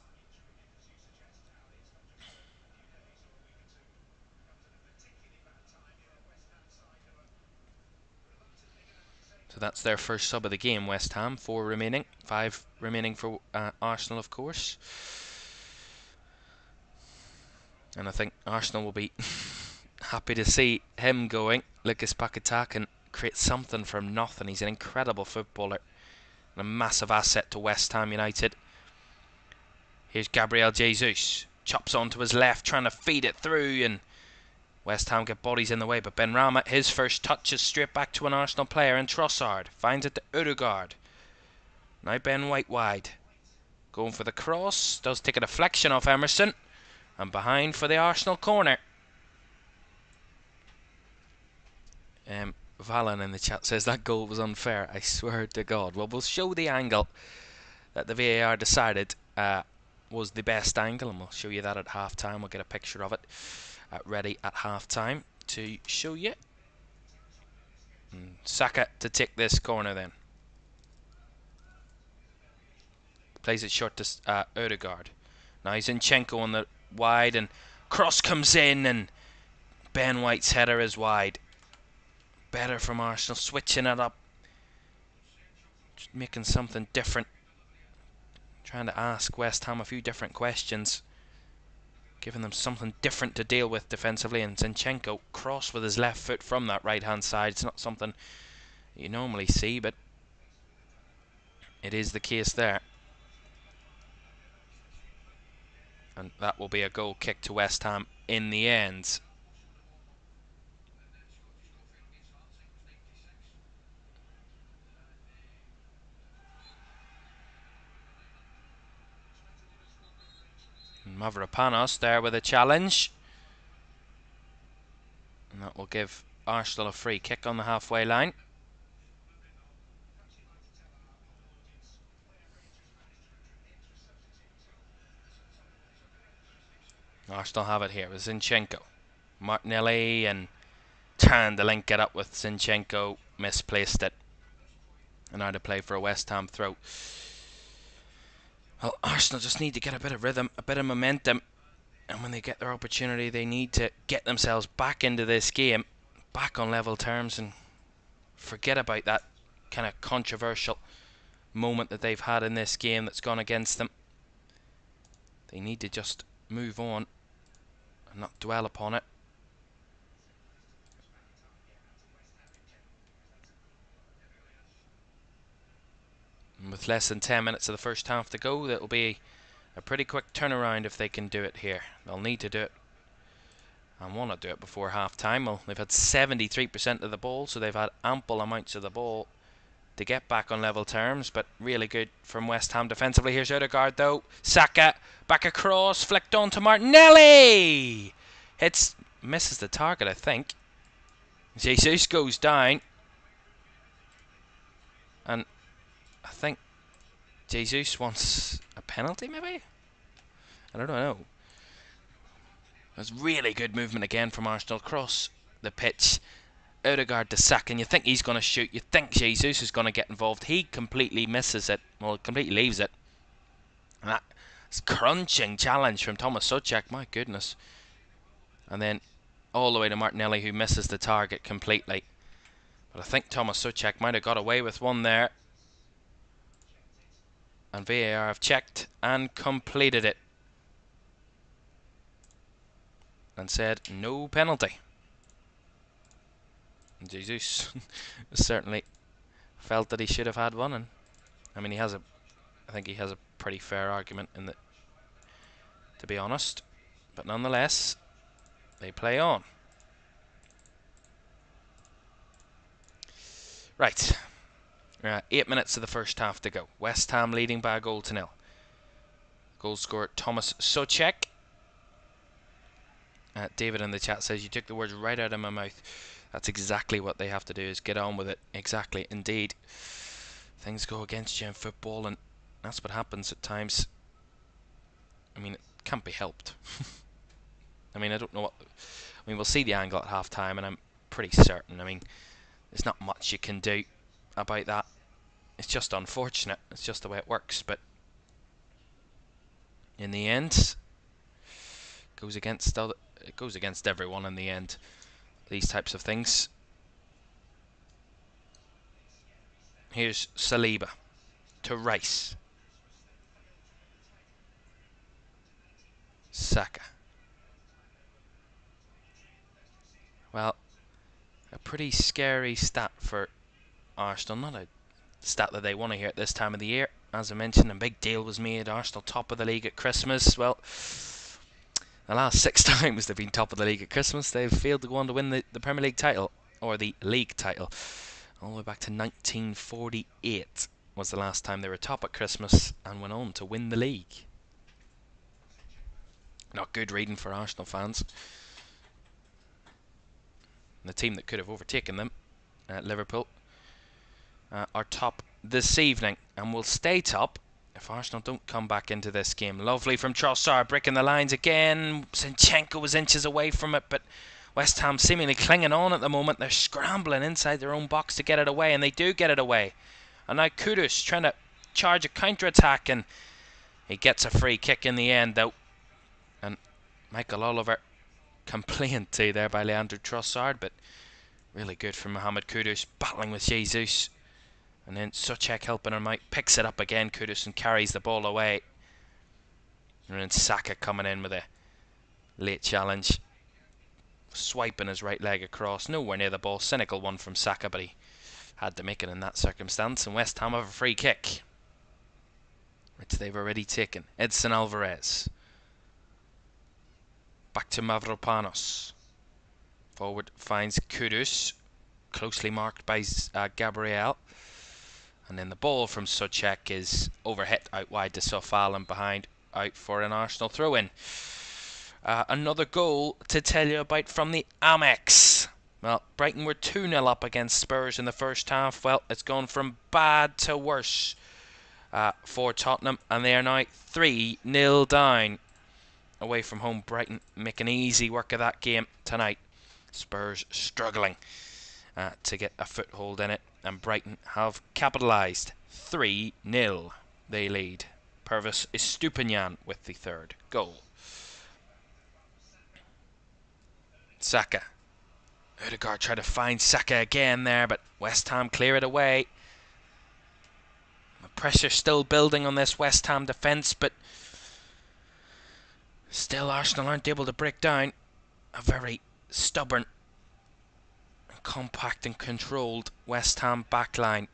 So that's their first sub of the game, West Ham. 4 remaining. 5 remaining for Arsenal, of course. And I think Arsenal will be happy to see him going. Lucas Paquetá can create something from nothing. He's an incredible footballer and a massive asset to West Ham United. Here's Gabriel Jesus. Chops onto his left, trying to feed it through, and West Ham get bodies in the way, but Benrahma, his first touch is straight back to an Arsenal player, and Trossard finds it to Ødegaard. Now Ben White wide. Going for the cross, does take a deflection off Emerson, and behind for the Arsenal corner. Valen in the chat says that goal was unfair. I swear to God. Well, we'll show the angle that the VAR decided was the best angle, and we'll show you that at half time. We'll get a picture of it ready at half time to show you. And Saka to take this corner then. Plays it short to Ødegaard. Now he's Zinchenko on the wide, and cross comes in, and Ben White's header is wide. Better from Arsenal, switching it up, just making something different, trying to ask West Ham a few different questions, giving them something different to deal with defensively. And Zinchenko cross with his left foot from that right hand side. It's not something you normally see, but it is the case there. And that will be a goal kick to West Ham in the end. Mavropanos there with a challenge, and that will give Arsenal a free kick on the halfway line. Arsenal have it here with Zinchenko. Martinelli, and trying to link it up with Zinchenko, misplaced it, and now to play for a West Ham throw. Well, Arsenal just need to get a bit of rhythm, a bit of momentum, and when they get their opportunity, they need to get themselves back into this game, back on level terms, and forget about that kind of controversial moment that they've had in this game that's gone against them. They need to just move on and not dwell upon it. And with less than 10 minutes of the first half to go, that'll be a pretty quick turnaround if they can do it here. They'll need to do it and want to do it before half time. Well, they've had 73% of the ball, so they've had ample amounts of the ball to get back on level terms, but really good from West Ham defensively. Here's Ødegaard though. Saka back across, flicked on to Martinelli. Misses the target, I think. Jesus goes down. And I think Jesus wants a penalty, maybe? I don't know. There's really good movement again from Arsenal across the pitch. Odegaard to Soucek, and you think he's going to shoot. You think Jesus is going to get involved. He completely misses it. Well, completely leaves it. And that's crunching challenge from Thomas Soucek. My goodness. And then all the way to Martinelli, who misses the target completely. But I think Thomas Soucek might have got away with one there. And VAR have checked and completed it. And said no penalty. And Jesus certainly felt that he should have had one. And I mean, I think he has a pretty fair argument in that, to be honest. But nonetheless, they play on. Right. 8 minutes of the first half to go. West Ham leading by a goal to nil. Goal scorer Thomas Soucek. David in the chat says, you took the words right out of my mouth. That's exactly what they have to do, is get on with it. Exactly, indeed. Things go against you in football, and that's what happens at times. I mean, it can't be helped. I mean, I don't know what... I mean, we'll see the angle at half-time, and I'm pretty certain. I mean, there's not much you can do about that. It's just unfortunate. It's just the way it works, but in the end, it goes against everyone in the end, these types of things. Here's Saliba to Rice. Saka. Well, a pretty scary stat for Arsenal. Not a stat that they want to hear at this time of the year. As I mentioned, a big deal was made. Arsenal top of the league at Christmas. Well, the last 6 times they've been top of the league at Christmas, they've failed to go on to win the Premier League title, or the league title. All the way back to 1948 was the last time they were top at Christmas and went on to win the league. Not good reading for Arsenal fans. The team that could have overtaken them, Liverpool, are top this evening and will stay top if Arsenal don't come back into this game. Lovely from Trossard, breaking the lines again. Zinchenko was inches away from it, but West Ham seemingly clinging on at the moment. They're scrambling inside their own box to get it away, and they do get it away. And now Kudus trying to charge a counter-attack, and he gets a free kick in the end, though. And Michael Oliver complained to there by Leandro Trossard, but really good from Mohamed Kudus, battling with Jesus. And then Soucek helping him out, picks it up again, Kudus, and carries the ball away. And then Saka coming in with a late challenge, swiping his right leg across, nowhere near the ball. Cynical one from Saka, but he had to make it in that circumstance. And West Ham have a free kick, which they've already taken. Edson Alvarez. Back to Mavropanos. Forward finds Kudus, closely marked by Gabriel. And then the ball from Soucek is overhit out wide to Sofal and behind, out for an Arsenal throw-in. Another goal to tell you about from the Amex. Well, Brighton were 2-0 up against Spurs in the first half. Well, it's gone from bad to worse for Tottenham, and they are now 3-0 down. Away from home, Brighton making easy work of that game tonight. Spurs struggling to get a foothold in it, and Brighton have capitalised. 3-0 they lead. Pervis Estupiñán with the third goal. Saka. Odegaard tried to find Saka again there, but West Ham clear it away. The pressure still building on this West Ham defence, but still Arsenal aren't able to break down a very stubborn, compact and controlled West Ham backline,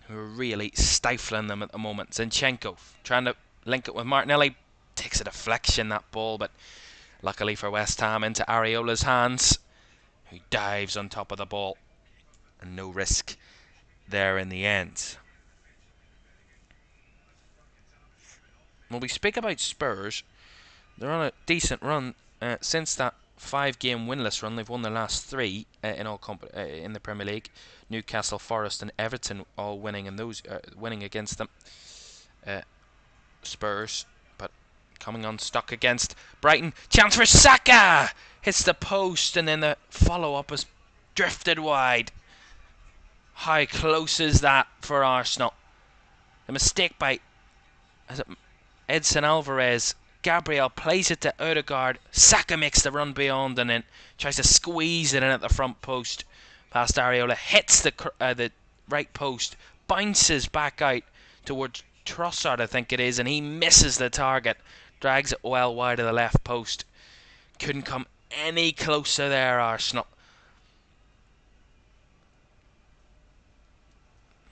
who are really stifling them at the moment. Zinchenko trying to link it with Martinelli, takes a deflection, that ball, but luckily for West Ham into Areola's hands, who dives on top of the ball, and no risk there in the end. When we speak about Spurs, they're on a decent run since that 5-game winless run. They've won their last 3 in all in the Premier League. Newcastle, Forest, and Everton all winning, and those winning against them. Spurs, but coming unstuck against Brighton. Chance for Saka! Hits the post, and then the follow-up is drifted wide. How close is that for Arsenal? A mistake by Edson Alvarez. Gabriel plays it to Odegaard. Saka makes the run beyond and then tries to squeeze it in at the front post. Past Areola, hits the right post, bounces back out towards Trossard, I think it is, and he misses the target. Drags it well wide of the left post. Couldn't come any closer there, Arsenal.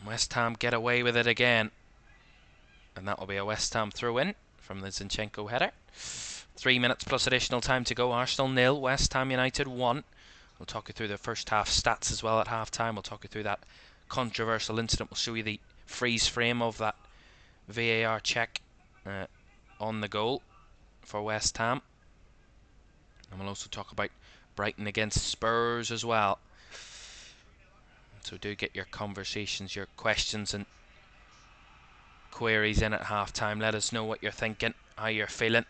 West Ham get away with it again. And that will be a West Ham throw-in from the Zinchenko header. 3 minutes plus additional time to go. Arsenal 0, West Ham United 1. We'll talk you through the first half stats as well at half-time. We'll talk you through that controversial incident. We'll show you the freeze frame of that VAR check on the goal for West Ham. And we'll also talk about Brighton against Spurs as well. So do get your conversations, your questions and queries in at half-time. Let us know what you're thinking, how you're feeling.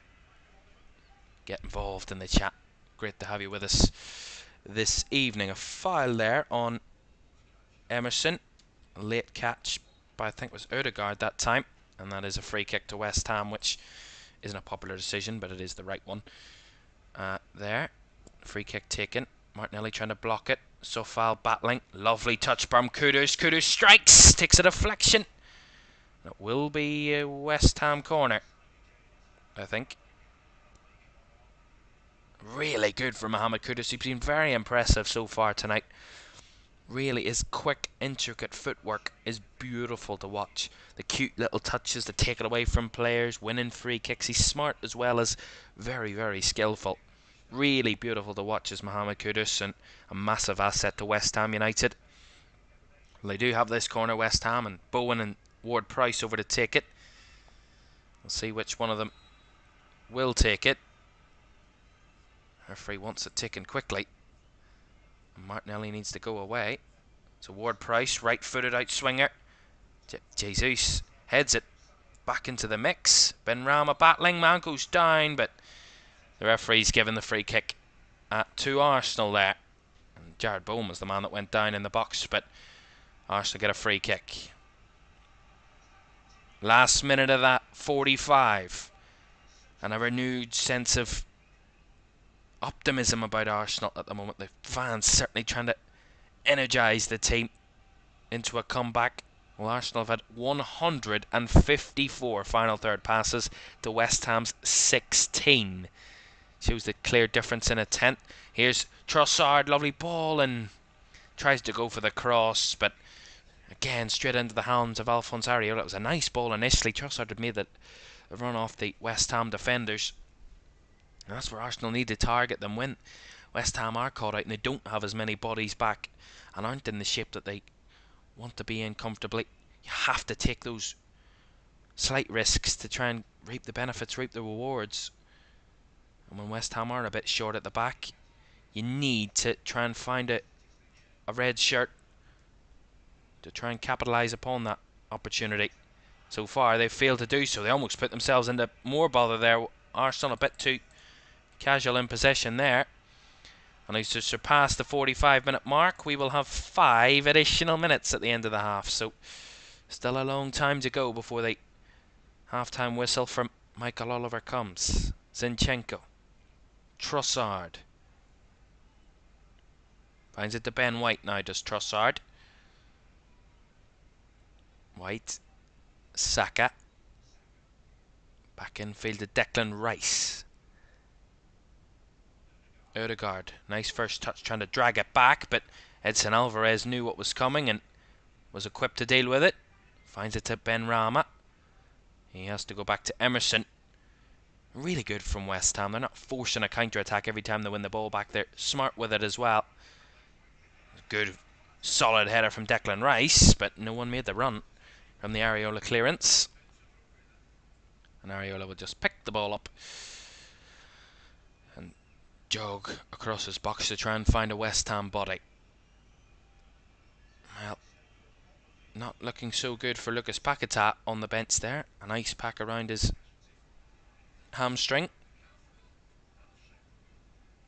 Get involved in the chat. Great to have you with us this evening. A foul there on Emerson. A late catch by, I think it was Odegaard that time. And that is a free kick to West Ham, which isn't a popular decision, but it is the right one. There. Free kick taken. Martinelli trying to block it. Sofal battling. Lovely touch from Kudus. Kudus strikes. Takes a deflection. It will be a West Ham corner, I think. Really good for Mohamed Kudus. He's been very impressive so far tonight. Really, his quick, intricate footwork is beautiful to watch. The cute little touches to take it away from players, winning free kicks. He's smart as well as very, very skillful. Really beautiful to watch as Mohamed Kudus, and a massive asset to West Ham United. Well, they do have this corner, West Ham, and Bowen and Ward-Prowse over to take it. We'll see which one of them will take it. Referee wants it taken quickly. Martinelli needs to go away. So Ward-Prowse, right-footed out-swinger. Jesus heads it back into the mix. Benrahma battling, man goes down, but the referee's given the free kick to Arsenal there. And Jared Bowen was the man that went down in the box, but Arsenal get a free kick. Last minute of that 45. And a renewed sense of optimism about Arsenal at the moment. The fans certainly trying to energise the team into a comeback. Well, Arsenal have had 154 final third passes to West Ham's 16. Shows the clear difference in a tenth. Here's Trossard, lovely ball, and tries to go for the cross, but again straight into the hands of Alphonse Areola. It was a nice ball initially. Trossard had made that run off the West Ham defenders. And that's where Arsenal need to target them when West Ham are caught out and they don't have as many bodies back and aren't in the shape that they want to be in comfortably. You have to take those slight risks to try and reap the benefits, reap the rewards. And when West Ham are a bit short at the back, you need to try and find a red shirt to try and capitalise upon that opportunity. So far they've failed to do so. They almost put themselves into more bother there. Arsenal a bit too casual in possession there. And as to surpass the 45-minute mark, we will have 5 additional minutes at the end of the half. So still a long time to go before the half-time whistle from Michael Oliver comes. Zinchenko. Trossard. Finds it to Ben White now, does Trossard. White. Saka. Back infield to Declan Rice. Odegaard, nice first touch, trying to drag it back, but Edson Alvarez knew what was coming and was equipped to deal with it. Finds it to Benrahma. He has to go back to Emerson. Really good from West Ham. They're not forcing a counter-attack every time they win the ball back. They're smart with it as well. Good, solid header from Declan Rice, but no one made the run from the Areola clearance. And Areola will just pick the ball up and jog across his box to try and find a West Ham body. Well, not looking so good for Lucas Paquetá on the bench there. An ice pack around his hamstring,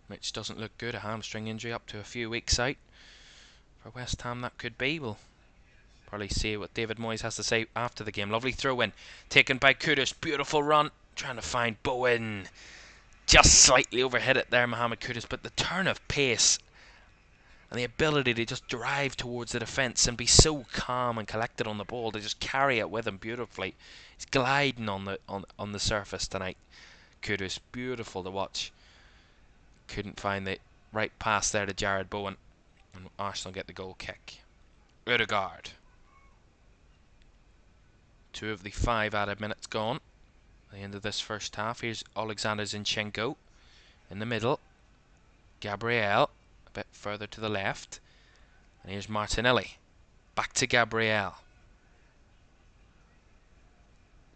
which doesn't look good. A hamstring injury up to a few weeks out. For West Ham that could be. We'll probably see what David Moyes has to say after the game. Lovely throw in, taken by Kudus. Beautiful run, trying to find Bowen. Just slightly overhit it there, Mohamed Kudus, but the turn of pace and the ability to just drive towards the defence and be so calm and collected on the ball, to just carry it with him beautifully. He's gliding on the surface tonight. Kudus, beautiful to watch. Couldn't find the right pass there to Jared Bowen, and Arsenal get the goal kick. Ødegaard. 2 of the 5 added minutes gone. At the end of this first half, here's Alexander Zinchenko in the middle. Gabriel a bit further to the left. And here's Martinelli. Back to Gabriel.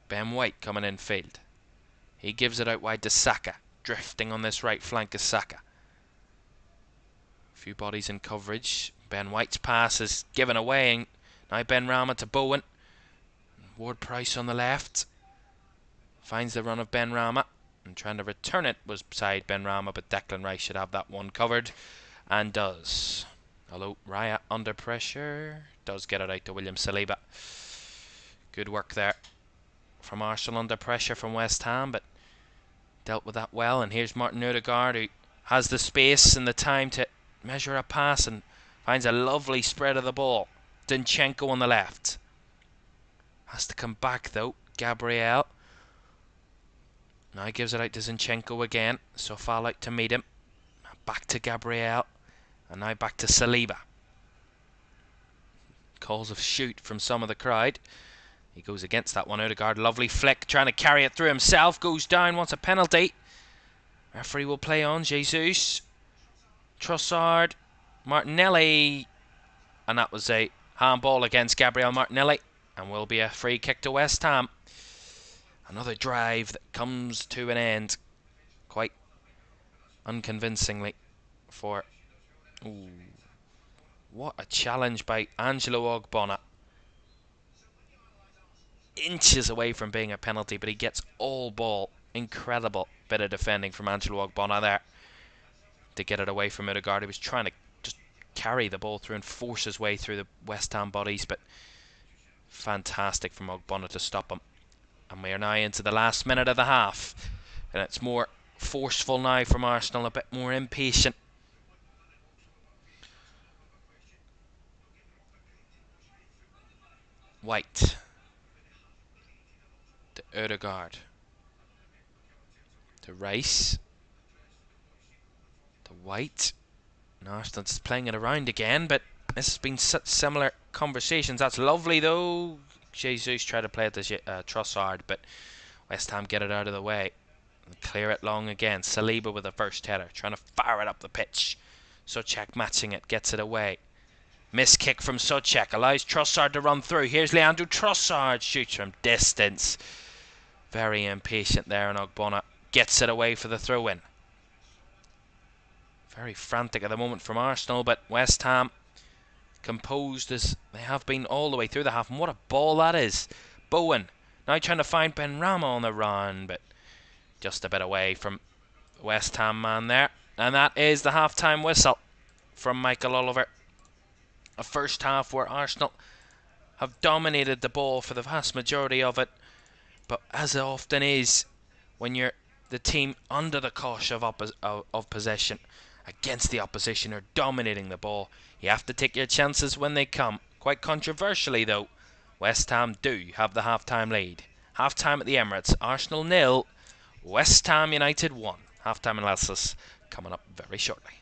Ben White coming in field. He gives it out wide to Saka. Drifting on this right flank is Saka. A few bodies in coverage. Ben White's pass is given away. And now Benrahma to Bowen. Ward-Prowse on the left. Finds the run of Benrahma. And trying to return it was beside Benrahma, but Declan Rice should have that one covered. And does. Although Raya under pressure. Does get it out to William Saliba. Good work there from Arsenal under pressure from West Ham, but dealt with that well. And here's Martin Ødegaard, who has the space and the time to measure a pass and finds a lovely spread of the ball. Zinchenko on the left. Has to come back though. Gabriel. Now he gives it out to Zinchenko again. So far out to meet him. Back to Gabriel. And now back to Saliba. Calls of shoot from some of the crowd. He goes against that one. Ødegaard, lovely flick. Trying to carry it through himself. Goes down, wants a penalty. Referee will play on. Jesus. Trossard. Martinelli. And that was a handball against Gabriel Martinelli. And will be a free kick to West Ham. Another drive that comes to an end quite unconvincingly for... Ooh, what a challenge by Angelo Ogbonna. Inches away from being a penalty, but he gets all ball. Incredible bit of defending from Angelo Ogbonna there to get it away from Ødegaard. He was trying to just carry the ball through and force his way through the West Ham bodies, but fantastic from Ogbonna to stop him. And we are now into the last minute of the half, and it's more forceful now from Arsenal, a bit more impatient. White to Ødegaard to Rice to White. And Arsenal just playing it around again, but this has been such similar conversations. That's lovely though. Jesus tried to play it to Trossard, but West Ham get it out of the way and clear it long again. Saliba with the first header, trying to fire it up the pitch. Soucek matching it, gets it away. Miss kick from Soucek, allows Trossard to run through. Here's Leandro Trossard, shoots from distance. Very impatient there, and Ogbonna gets it away for the throw-in. Very frantic at the moment from Arsenal, but West Ham composed as they have been all the way through the half. And what a ball that is. Bowen now trying to find Benrahma on the run, but just a bit away from the West Ham man there. And that is the half-time whistle from Michael Oliver. A first half where Arsenal have dominated the ball for the vast majority of it, but as it often is when you're the team under the cosh of possession against the opposition or dominating the ball, you have to take your chances when they come. Quite controversially though, West Ham do have the half-time lead. Half-time at the Emirates, Arsenal 0, West Ham United 1. Half-time analysis coming up very shortly.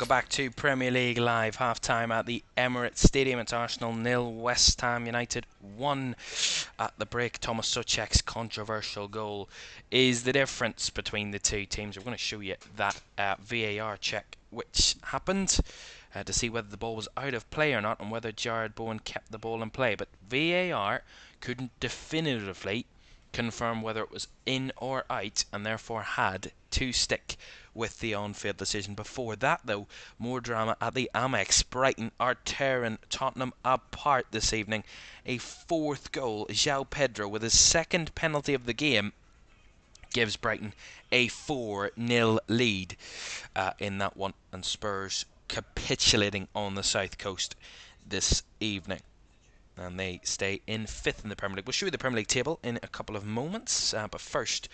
back to Premier League Live, half-time at the Emirates Stadium. It's Arsenal 0, West Ham United 1 at the break. Thomas Soucek's controversial goal is the difference between the two teams. We're going to show you that VAR check which happened to see whether the ball was out of play or not and whether Jared Bowen kept the ball in play. But VAR couldn't definitively confirm whether it was in or out and therefore had to stick with the on-field decision. Before that, though, more drama at the Amex. Brighton are tearing Tottenham apart this evening. A fourth goal, João Pedro with his second penalty of the game, gives Brighton a 4-0 lead in that one, and Spurs capitulating on the south coast this evening. And they stay in 5th in the Premier League. We'll show you the Premier League table in a couple of moments. But first,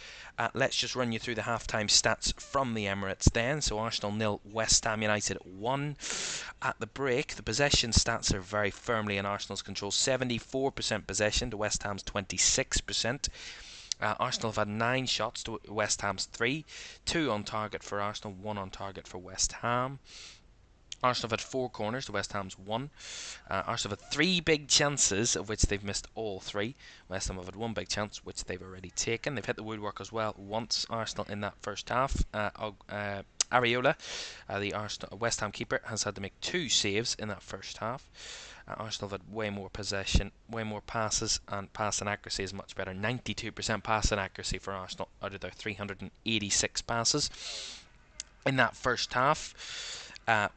let's just run you through the half-time stats from the Emirates then. So Arsenal 0, West Ham United 1. At the break, the possession stats are very firmly in Arsenal's control. 74% possession to West Ham's 26%. Arsenal have had 9 shots to West Ham's 3. 2 on target for Arsenal, 1 on target for West Ham. Arsenal have had 4 corners to West Ham's 1. Arsenal have had 3 big chances, of which they've missed all 3. West Ham have had 1 big chance, which they've already taken. They've hit the woodwork as well once, Arsenal, in that first half. Areola, the West Ham keeper, has had to make 2 saves in that first half. Arsenal have had way more possession, way more passes, and passing accuracy is much better. 92% passing accuracy for Arsenal out of their 386 passes. In that first half,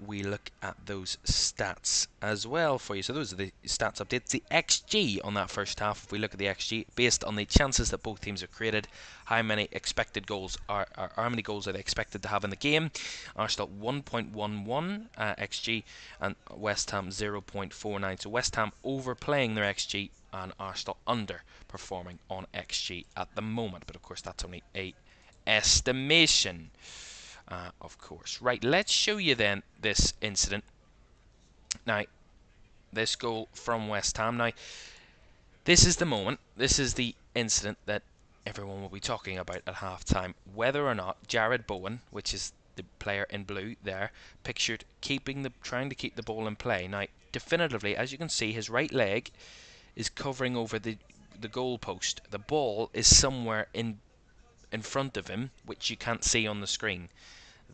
we look at those stats as well for you. So those are the stats updates. The XG on that first half, if we look at the XG, based on the chances that both teams have created, how many expected goals how many goals are they expected to have in the game? Arsenal 1.11 XG and West Ham 0.49. So West Ham overplaying their XG and Arsenal underperforming on XG at the moment. But of course that's only a estimation. Of course. Right, let's show you then this incident. Now, this goal from West Ham. Now, this is the moment, this is the incident that everyone will be talking about at half-time. Whether or not Jared Bowen, which is the player in blue there, pictured trying to keep the ball in play. Now, definitively, as you can see, his right leg is covering over the goal post. The ball is somewhere in front of him, which you can't see on the screen.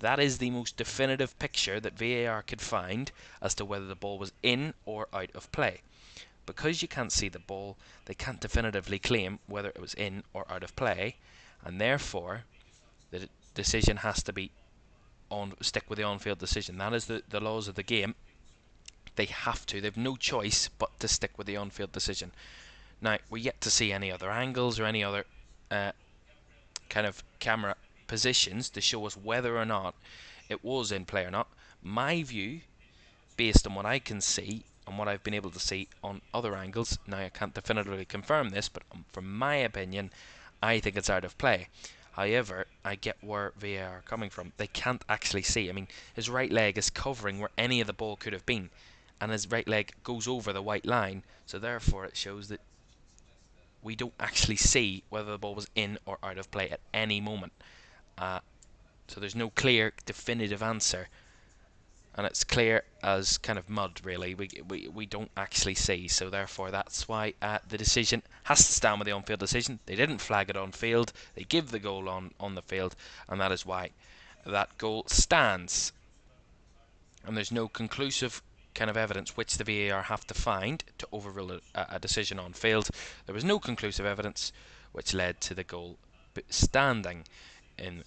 That is the most definitive picture that VAR could find as to whether the ball was in or out of play. Because you can't see the ball, they can't definitively claim whether it was in or out of play, and therefore the decision has to be stick with the on-field decision. That is the laws of the game. They have to. They've no choice but to stick with the on-field decision. Now, we're yet to see any other angles or any other kind of camera positions to show us whether or not it was in play or not. My view, based on what I can see and what I've been able to see on other angles, now I can't definitively confirm this, but from my opinion, I think it's out of play. However, I get where VAR are coming from. They can't actually see. I mean, his right leg is covering where any of the ball could have been, and his right leg goes over the white line, so therefore it shows that we don't actually see whether the ball was in or out of play at any moment. So there's no clear, definitive answer, and it's clear as kind of mud, really. We don't actually see, so therefore that's why the decision has to stand with the on-field decision. They didn't flag it on field, they give the goal on the field, and that is why that goal stands. And there's no conclusive kind of evidence which the VAR have to find to overrule a decision on field. There was no conclusive evidence which led to the goal standing in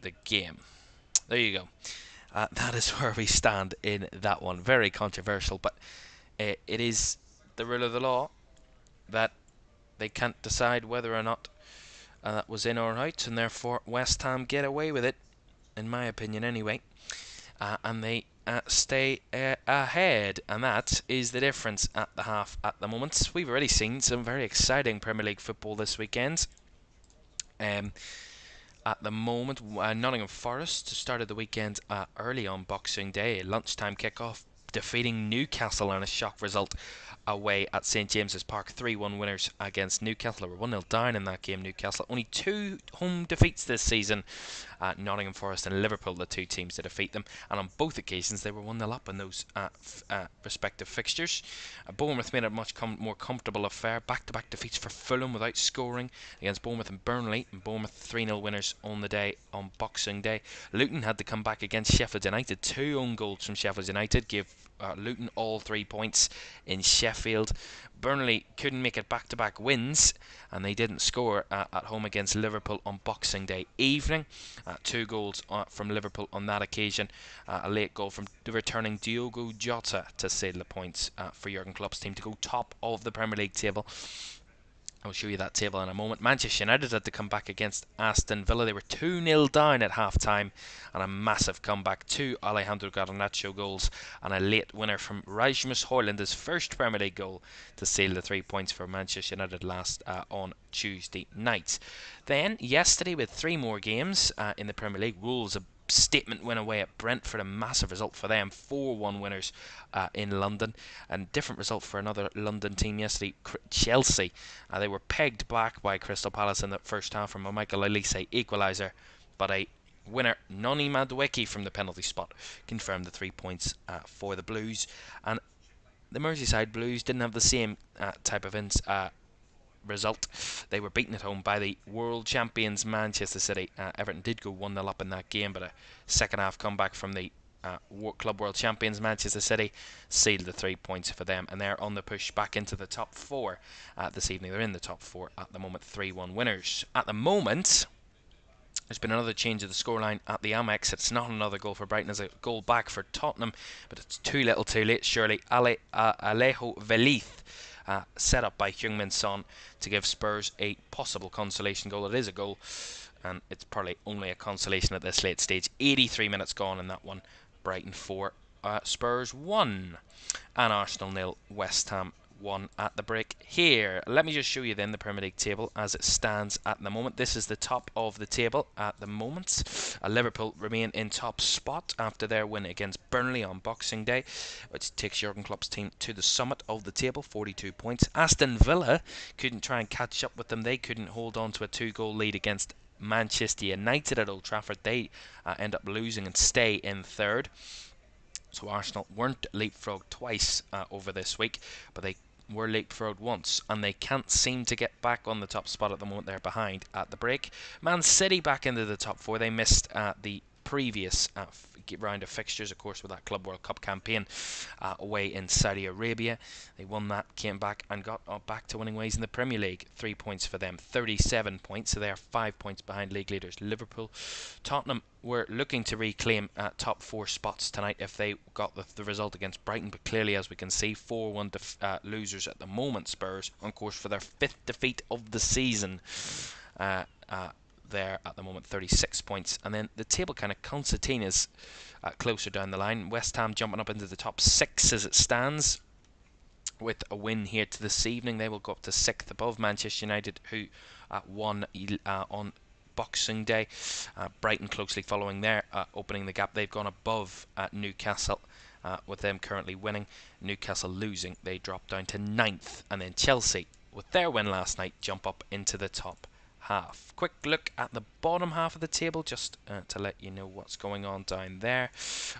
the game. There you go. That is where we stand in that one. Very controversial, but it is the rule of the law that they can't decide whether or not that was in or out, and therefore West Ham get away with it, in my opinion anyway, and they stay ahead, and that is the difference at the half at the moment. We've already seen some very exciting Premier League football this weekend. At the moment, Nottingham Forest started the weekend early on Boxing Day, lunchtime kickoff, defeating Newcastle in a shock result away at St James's Park, 3-1 winners against Newcastle. They were 1-0 down in that game, Newcastle. Only 2 home defeats this season. Nottingham Forest and Liverpool, the 2 teams to defeat them, and on both occasions they were 1-0 up in those respective fixtures. Bournemouth made it a much more comfortable affair. Back-to-back defeats for Fulham without scoring against Bournemouth and Burnley, and Bournemouth 3-0 winners on the day, on Boxing Day. Luton had to come back against Sheffield United. 2 own goals from Sheffield United gave Luton all 3 points in Sheffield. Burnley couldn't make it back-to-back wins, and they didn't score at home against Liverpool on Boxing Day evening. 2 goals from Liverpool on that occasion. A late goal from the returning Diogo Jota to seal the points for Jurgen Klopp's team to go top of the Premier League table. I'll show you that table in a moment. Manchester United had to come back against Aston Villa. They were 2-0 down at half-time, and a massive comeback. 2 Alejandro Garnacho goals and a late winner from Rasmus Højlund, his first Premier League goal, to seal the 3 points for Manchester United on Tuesday night. Then, yesterday, with 3 more games in the Premier League, Wolves a statement win away at Brentford, a massive result for them, 4-1 winners in London, and different result for another London team yesterday, Chelsea. They were pegged back by Crystal Palace in the first half from a Michael Olise equaliser, but a winner, Noni Madueke, from the penalty spot confirmed the 3 points for the Blues. And the Merseyside Blues didn't have the same type of result. They were beaten at home by the world champions Manchester City. Everton did go 1-0 up in that game, but a second half comeback from the club world champions Manchester City sealed the 3 points for them, and they're on the push back into the top 4 this evening. They're in the top 4 at the moment, 3-1 winners. At the moment, there's been another change of the scoreline at the Amex. It's not another goal for Brighton, it's a goal back for Tottenham, but it's too little too late, surely. Alejo Velith, set up by Heung-min Son to give Spurs a possible consolation goal. It is a goal, and it's probably only a consolation at this late stage. 83 minutes gone in that one. Brighton 4, Spurs 1, and Arsenal 0, West Ham 1 at the break here. Let me just show you then the Premier League table as it stands at the moment. This is the top of the table at the moment. Liverpool remain in top spot after their win against Burnley on Boxing Day, which takes Jurgen Klopp's team to the summit of the table, 42 points. Aston Villa couldn't try and catch up with them. They couldn't hold on to a 2-goal lead against Manchester United at Old Trafford. They end up losing and stay in third. So Arsenal weren't leapfrogged twice over this week, but they were leapfrogged once, and they can't seem to get back on the top spot at the moment. They're behind at the break. Man City back into the top 4. They missed the previous round of fixtures, of course, with that Club World Cup campaign away in Saudi Arabia. They won that, came back, and got back to winning ways in the Premier League. 3 points for them, 37 points, so they are 5 points behind league leaders Liverpool. Tottenham were looking to reclaim top 4 spots tonight if they got the result against Brighton, but clearly, as we can see, 4-1 losers at the moment. Spurs on course for their 5th defeat of the season. There at the moment, 36 points, and then the table kind of concertinas closer down the line. West Ham jumping up into the top 6 as it stands with a win here to this evening. They will go up to 6th above Manchester United, who won on Boxing Day. Brighton closely following there, opening the gap. They've gone above Newcastle, with them currently winning. Newcastle losing, they drop down to 9th, and then Chelsea, with their win last night, jump up into the top half. Quick look at the bottom half of the table, just to let you know what's going on down there.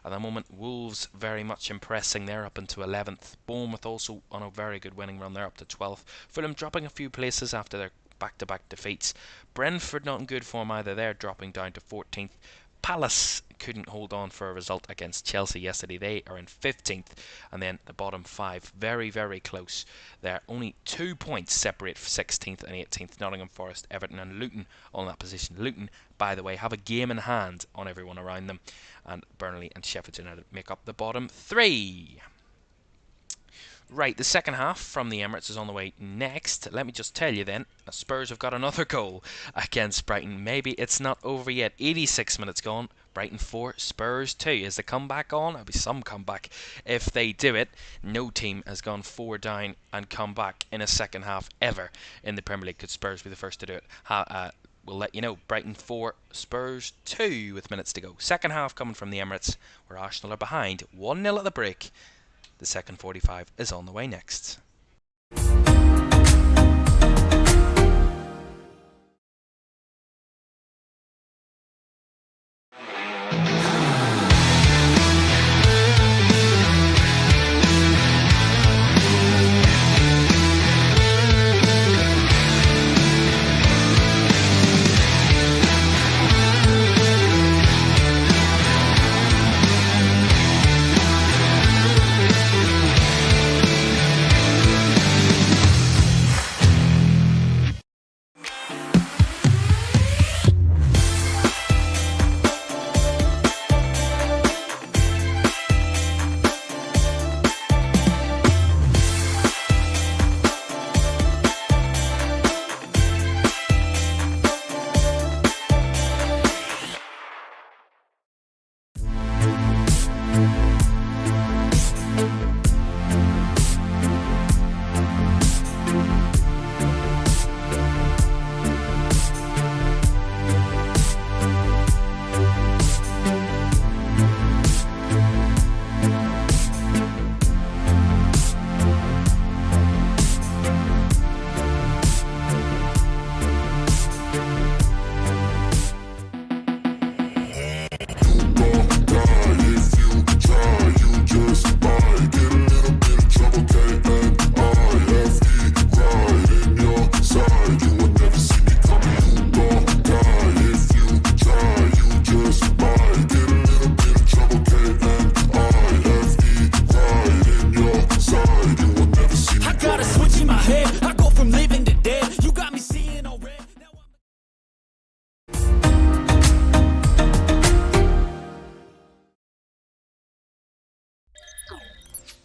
At the moment, Wolves very much impressing. They're up into 11th. Bournemouth also on a very good winning run. They're up to 12th. Fulham dropping a few places after their back-to-back defeats. Brentford not in good form either. They're dropping down to 14th. Palace couldn't hold on for a result against Chelsea yesterday. They are in 15th, and then the bottom 5 very, very close. They're only 2 points separate for 16th and 18th. Nottingham Forest, Everton and Luton on that position. Luton, by the way, have a game in hand on everyone around them, and Burnley and Sheffield United make up the bottom 3. Right, the second half from the Emirates is on the way next. Let me just tell you then, Spurs have got another goal against Brighton. Maybe it's not over yet. 86 minutes gone. Brighton 4, Spurs 2. Is the comeback on? There'll be some comeback if they do it. No team has gone 4 down and come back in a second half ever in the Premier League. Could Spurs be the first to do it? We'll let you know. Brighton 4, Spurs 2 with minutes to go. Second half coming from the Emirates, where Arsenal are behind 1-0 at the break. The second 45 is on the way next.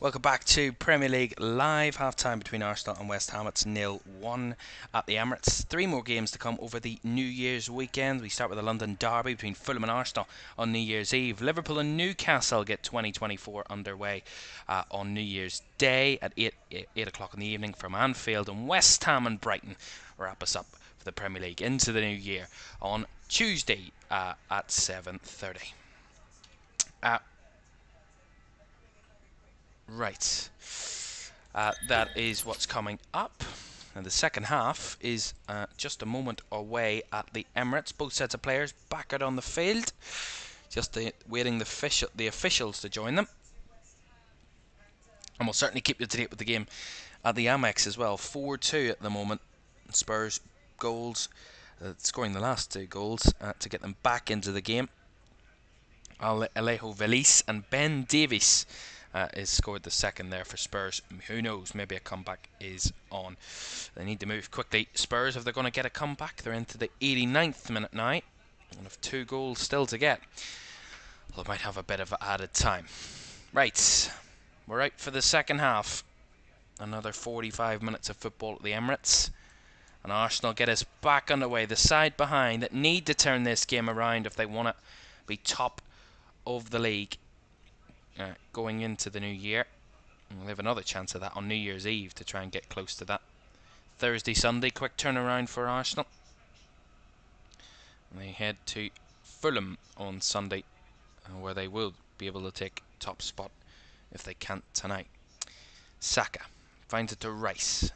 Welcome back to Premier League Live. Half-time between Arsenal and West Ham. It's 0-1 at the Emirates. 3 more games to come over the New Year's weekend. We start with the London derby between Fulham and Arsenal on New Year's Eve. Liverpool and Newcastle get 2024 underway on New Year's Day at 8 o'clock in the evening from Anfield. And West Ham and Brighton wrap us up for the Premier League into the new year on Tuesday at 7:30. Right, that is what's coming up. And the second half is just a moment away at the Emirates. Both sets of players back out on the field, just waiting the officials to join them. And we'll certainly keep you up to date with the game at the Amex as well. 4-2 at the moment. Spurs goals, scoring the last 2 goals to get them back into the game. Alejo Velis and Ben Davies is scored the second there for Spurs. Who knows, maybe a comeback is on. They need to move quickly. Spurs, if they're going to get a comeback, they're into the 89th minute now and have 2 goals still to get. They might have a bit of added time. Right, we're out for the second half. Another 45 minutes of football at the Emirates, and Arsenal get us back underway. The side behind that need to turn this game around if they want to be top of the league going into the new year. And we'll have another chance of that on New Year's Eve to try and get close to that. Thursday, Sunday, quick turnaround for Arsenal. And they head to Fulham on Sunday, where they will be able to take top spot if they can't tonight. Saka finds it to Rice.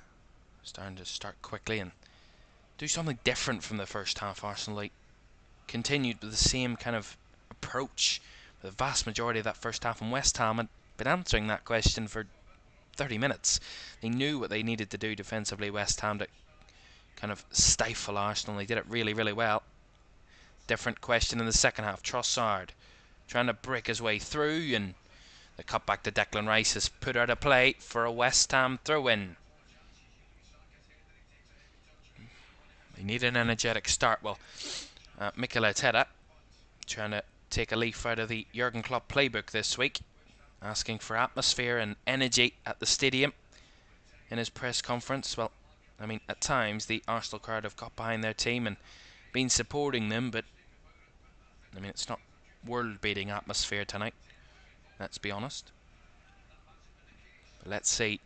Starting to start quickly and do something different from the first half. Arsenal continued with the same kind of approach the vast majority of that first half, and West Ham had been answering that question for 30 minutes. They knew what they needed to do defensively, West Ham, to kind of stifle Arsenal. They did it really, really well. Different question in the second half. Trossard trying to break his way through, and the cut back to Declan Rice is put out of play for a West Ham throw-in. They need an energetic start. Well, Mikel Arteta trying to take a leaf out of the Jurgen Klopp playbook this week, asking for atmosphere and energy at the stadium in his press conference. Well, I mean, at times the Arsenal crowd have got behind their team and been supporting them, but I mean, it's not world-beating atmosphere tonight, let's be honest. But let's see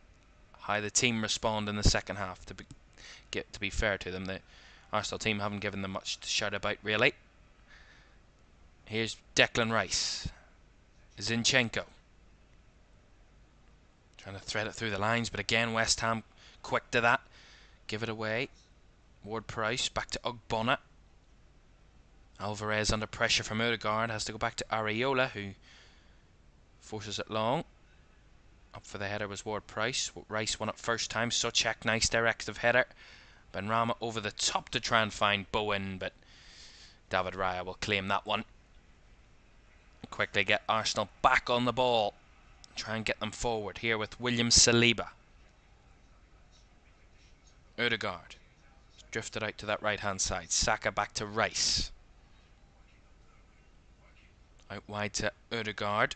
how the team respond in the second half. To be fair to them, the Arsenal team haven't given them much to shout about, really. Here's Declan Rice. Zinchenko trying to thread it through the lines, but again West Ham quick to that. Give it away. Ward-Prowse back to Ogbonna. Alvarez under pressure from Odegaard. Has to go back to Areola, who forces it long. Up for the header was Ward-Prowse. Rice won it first time. Soucek, nice directive header. Benrahma over the top to try and find Bowen, but David Raya will claim that one. Quickly get Arsenal back on the ball. Try and get them forward here with William Saliba. Odegaard drifted out to that right hand side. Saka back to Rice. Out wide to Odegaard.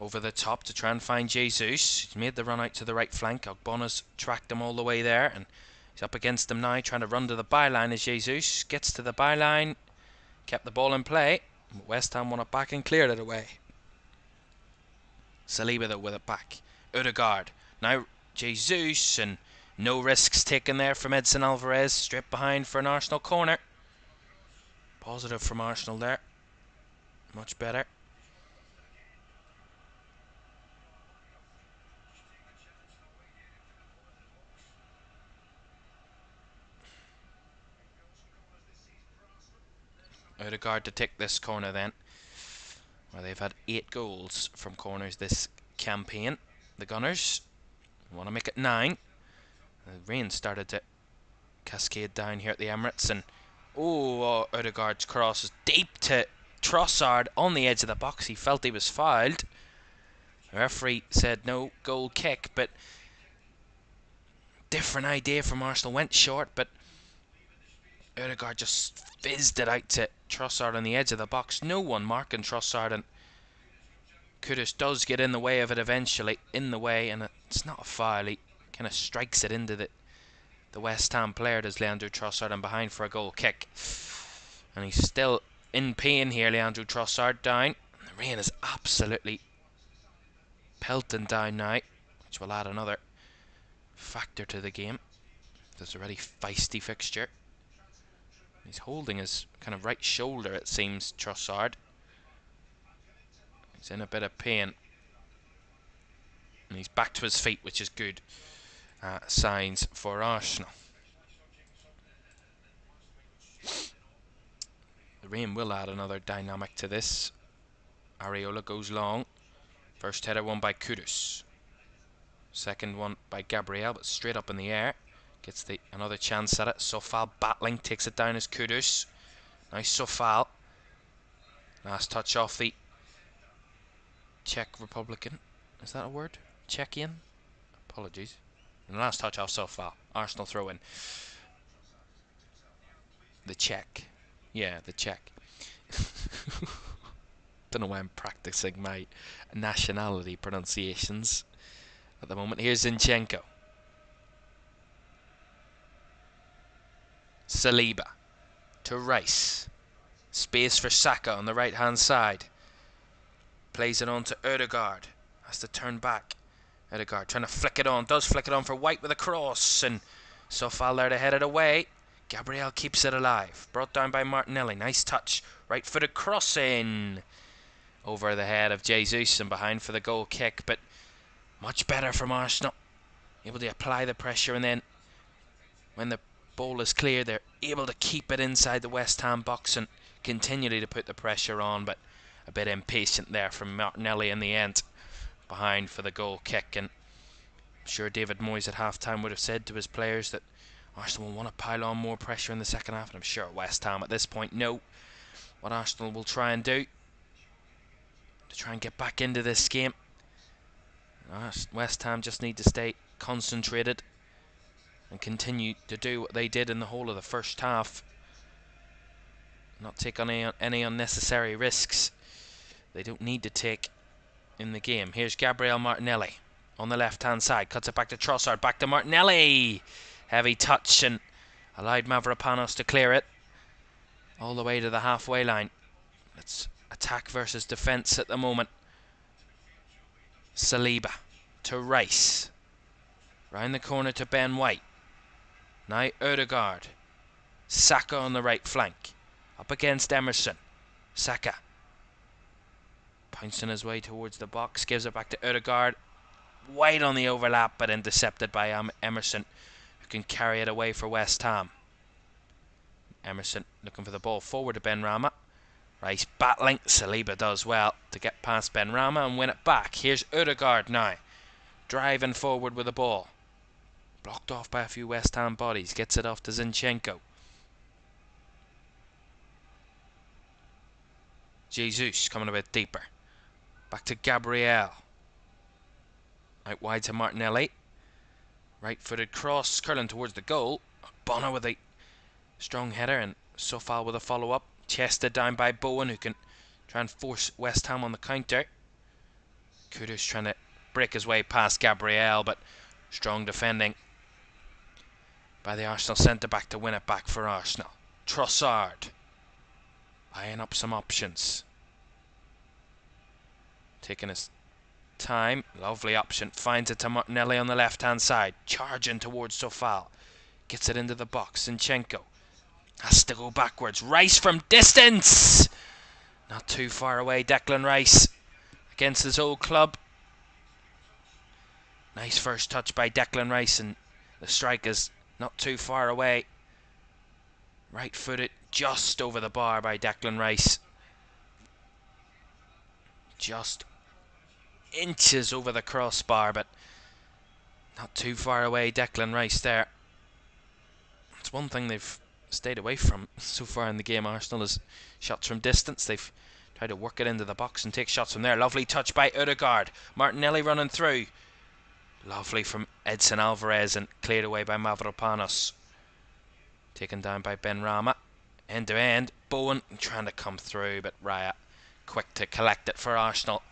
Over the top to try and find Jesus. He's made the run out to the right flank. Ogbonna's tracked him all the way there, and he's up against them now, trying to run to the byline as Jesus gets to the byline. Kept the ball in play. West Ham won it back and cleared it away. Saliba though with it back. Odegaard. Now Jesus, and no risks taken there from Edson Alvarez. Straight behind for an Arsenal corner. Positive from Arsenal there. Much better. Odegaard to take this corner then. Well, they've had 8 goals from corners this campaign. The Gunners want to make it 9. The rain started to cascade down here at the Emirates, and Odegaard's cross is deep to Trossard on the edge of the box. He felt he was fouled. The referee said no, goal kick, but different idea from Arsenal. Went short, but Odegaard just fizzed it out to Trossard on the edge of the box. No one marking Trossard, and Kudus does get in the way of it eventually. In the way, and it's not a foul. He kind of strikes it into the West Ham player, does Leandro Trossard, and behind for a goal kick. And he's still in pain here, Leandro Trossard, down. The rain is absolutely pelting down now, which will add another factor to the game. There's already feisty fixture. He's holding his kind of right shoulder, it seems, Trossard. He's in a bit of pain. And he's back to his feet, which is good signs for Arsenal. The rain will add another dynamic to this. Areola goes long. First header won by Kudus. Second one by Gabriel, but straight up in the air. Gets another chance at it. Sofal battling, takes it down as Kudus. Nice Sofal. Last touch off the Czech Republican. Is that a word? Czechian? Apologies. And last touch off Sofal. Arsenal throw in. The Czech. Yeah, the Czech. Don't know why I'm practicing my nationality pronunciations at the moment. Here's Zinchenko. Saliba to Rice. Space for Saka on the right hand side. Plays it on to Odegaard. Has to turn back. Odegaard trying to flick it on. Does flick it on for White with a cross. And Sofal there to head it away. Gabriel keeps it alive. Brought down by Martinelli. Nice touch. Right footed crossing. Over the head of Jesus and behind for the goal kick. But much better from Arsenal. Able to apply the pressure, and then when the ball is clear, they're able to keep it inside the West Ham box and continually to put the pressure on, but a bit impatient there from Martinelli in the end. Behind for the goal kick, and I'm sure David Moyes at half-time would have said to his players that Arsenal will want to pile on more pressure in the second half, and I'm sure West Ham at this point know what Arsenal will try and do to try and get back into this game. West Ham just need to stay concentrated and continue to do what they did in the whole of the first half. Not take on any unnecessary risks they don't need to take in the game. Here's Gabriel Martinelli on the left hand side. Cuts it back to Trossard. Back to Martinelli. Heavy touch and allowed Mavropanos to clear it all the way to the halfway line. It's attack versus defence at the moment. Saliba to Rice. Round the corner to Ben White. Now Odegaard. Saka on the right flank. Up against Emerson. Saka. Pouncing his way towards the box. Gives it back to Odegaard. wide on the overlap, but intercepted by Emerson, who can carry it away for West Ham. Emerson looking for the ball forward to Benrahma. Rice battling. Saliba does well to get past Benrahma and win it back. Here's Odegaard now, driving forward with the ball. Blocked off by a few West Ham bodies. Gets it off to Zinchenko. Jesus coming a bit deeper. Back to Gabriel. Out wide to Martinelli. Right-footed cross, curling towards the goal. Bonner with a strong header, and Soucek with a follow-up. Chested down by Bowen, who can try and force West Ham on the counter. Kudus trying to break his way past Gabriel, but strong defending by the Arsenal centre-back to win it back for Arsenal. Trossard eyeing up some options. Taking his time. Lovely option. Finds it to Martinelli on the left-hand side. Charging towards Soucek. Gets it into the box. Zinchenko has to go backwards. Rice from distance. Not too far away. Declan Rice against his old club. Nice first touch by Declan Rice, and the strike is not too far away. Right-footed, just over the bar by Declan Rice. Just inches over the crossbar, but not too far away. Declan Rice there. It's one thing they've stayed away from so far in the game, Arsenal, is shots from distance. They've tried to work it into the box and take shots from there. Lovely touch by Odegaard. Martinelli running through. Lovely from Edson Alvarez and cleared away by Mavropanos. Taken down by Benrahma. End to end. Bowen trying to come through, but Raya quick to collect it for Arsenal.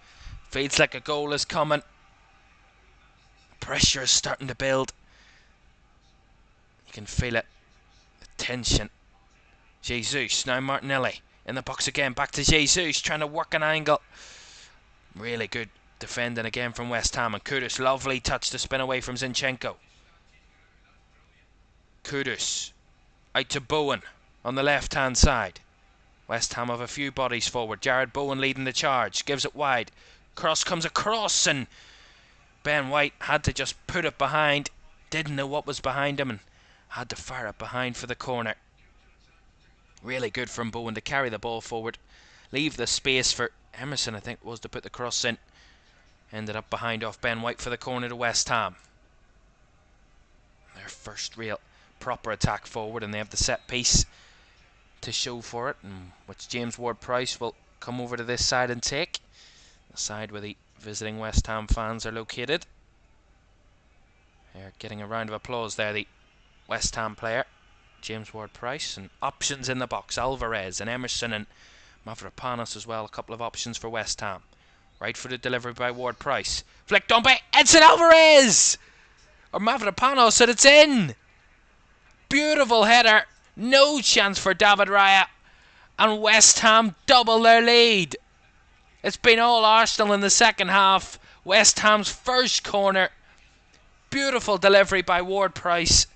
Feels like a goal is coming. Pressure is starting to build. You can feel it. The tension. Jesus, now Martinelli in the box again. Back to Jesus, trying to work an angle. Really good defending again from West Ham. And Kudus, lovely touch to spin away from Zinchenko. Kudus out to Bowen on the left hand side. West Ham have a few bodies forward. Jared Bowen leading the charge. Gives it wide. Cross comes across, and Ben White had to just put it behind. Didn't know what was behind him and had to fire it behind for the corner. Really good from Bowen to carry the ball forward. Leave the space for Emerson, I think it was, to put the cross in. Ended up behind off Ben White for the corner to West Ham. Their first real proper attack forward, and they have the set piece to show for it, and which James Ward-Prowse will come over to this side and take. The side where the visiting West Ham fans are located. They're getting a round of applause there, the West Ham player, James Ward-Prowse. And options in the box, Alvarez and Emerson and Mavropanos as well. A couple of options for West Ham. Right-footed delivery by Ward-Prowse. Flicked on by Edson Alvarez! Or Mavropanos, and it's in! Beautiful header. No chance for David Raya. And West Ham double their lead. It's been all Arsenal in the second half. West Ham's first corner. Beautiful delivery by Ward-Prowse.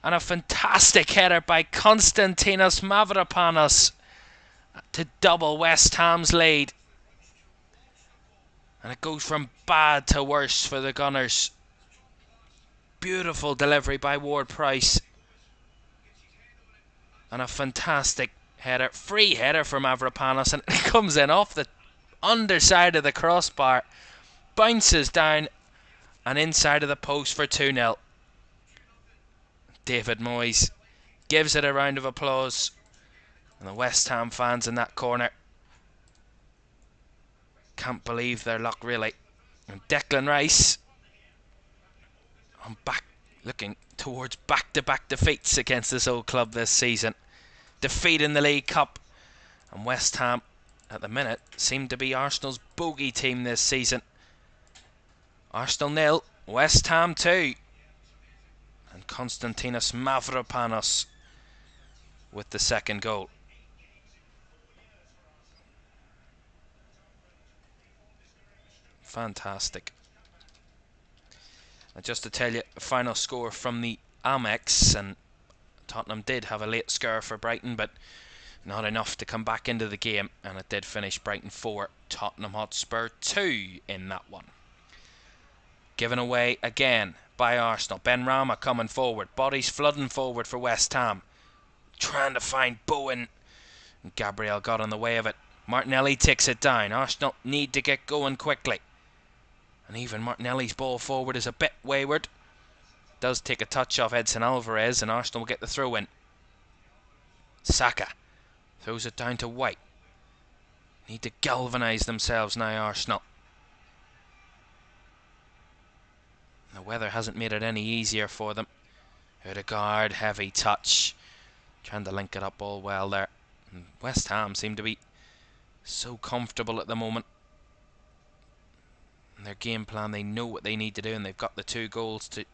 And a fantastic header by Konstantinos Mavropanos to double West Ham's lead. And it goes from bad to worse for the Gunners. Beautiful delivery by Ward-Prowse. And a fantastic header. Free header for Mavropanos. And it comes in off the underside of the crossbar. Bounces down and inside of the post for 2-0. David Moyes gives it a round of applause. And the West Ham fans in that corner can't believe their luck, really. And Declan Rice, I'm back looking towards back-to-back defeats against this old club this season. Defeat in the League Cup, and West Ham at the minute seem to be Arsenal's bogey team this season. Arsenal 0, West Ham 2, and Konstantinos Mavropanos with the second goal. Fantastic. And just to tell you, a final score from the Amex, and Tottenham did have a late scare for Brighton, but not enough to come back into the game, and it did finish Brighton 4, Tottenham Hotspur 2 in that one. Given away again by Arsenal. Benrahma coming forward. Bodies flooding forward for West Ham. Trying to find Bowen. And Gabriel got in the way of it. Martinelli takes it down. Arsenal need to get going quickly. And even Martinelli's ball forward is a bit wayward. Does take a touch off Edson Alvarez, and Arsenal will get the throw in. Saka throws it down to White. Need to galvanise themselves now, Arsenal. The weather hasn't made it any easier for them. Ødegaard, heavy touch. Trying to link it up all well there. And West Ham seem to be so comfortable at the moment. In their game plan, they know what they need to do, and they've got the 2 goals to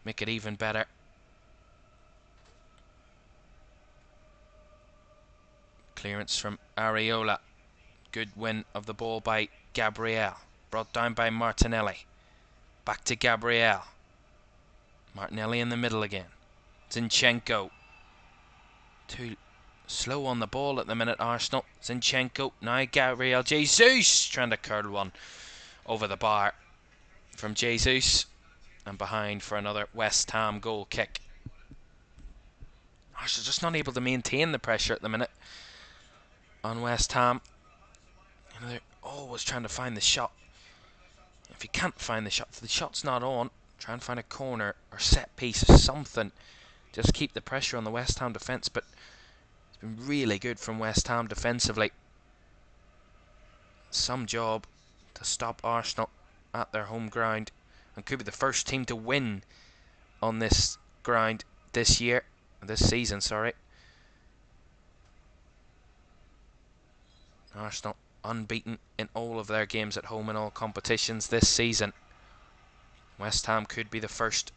make it even better. Clearance from Areola. Good win of the ball by Gabriel. Brought down by Martinelli. Back to Gabriel. Martinelli in the middle again. Zinchenko. Too slow on the ball at the minute, Arsenal. Zinchenko. Now Gabriel Jesus. Trying to curl one over the bar from Jesus. And behind for another West Ham goal kick. Arsenal just not able to maintain the pressure at the minute on West Ham. You know, they're always trying to find the shot. If you can't find the shot, if the shot's not on, try and find a corner or set piece or something. Just keep the pressure on the West Ham defence. But it's been really good from West Ham defensively. Some job to stop Arsenal at their home ground. And could be the first team to win on this ground this season, sorry. Arsenal unbeaten in all of their games at home in all competitions this season. West Ham could be the first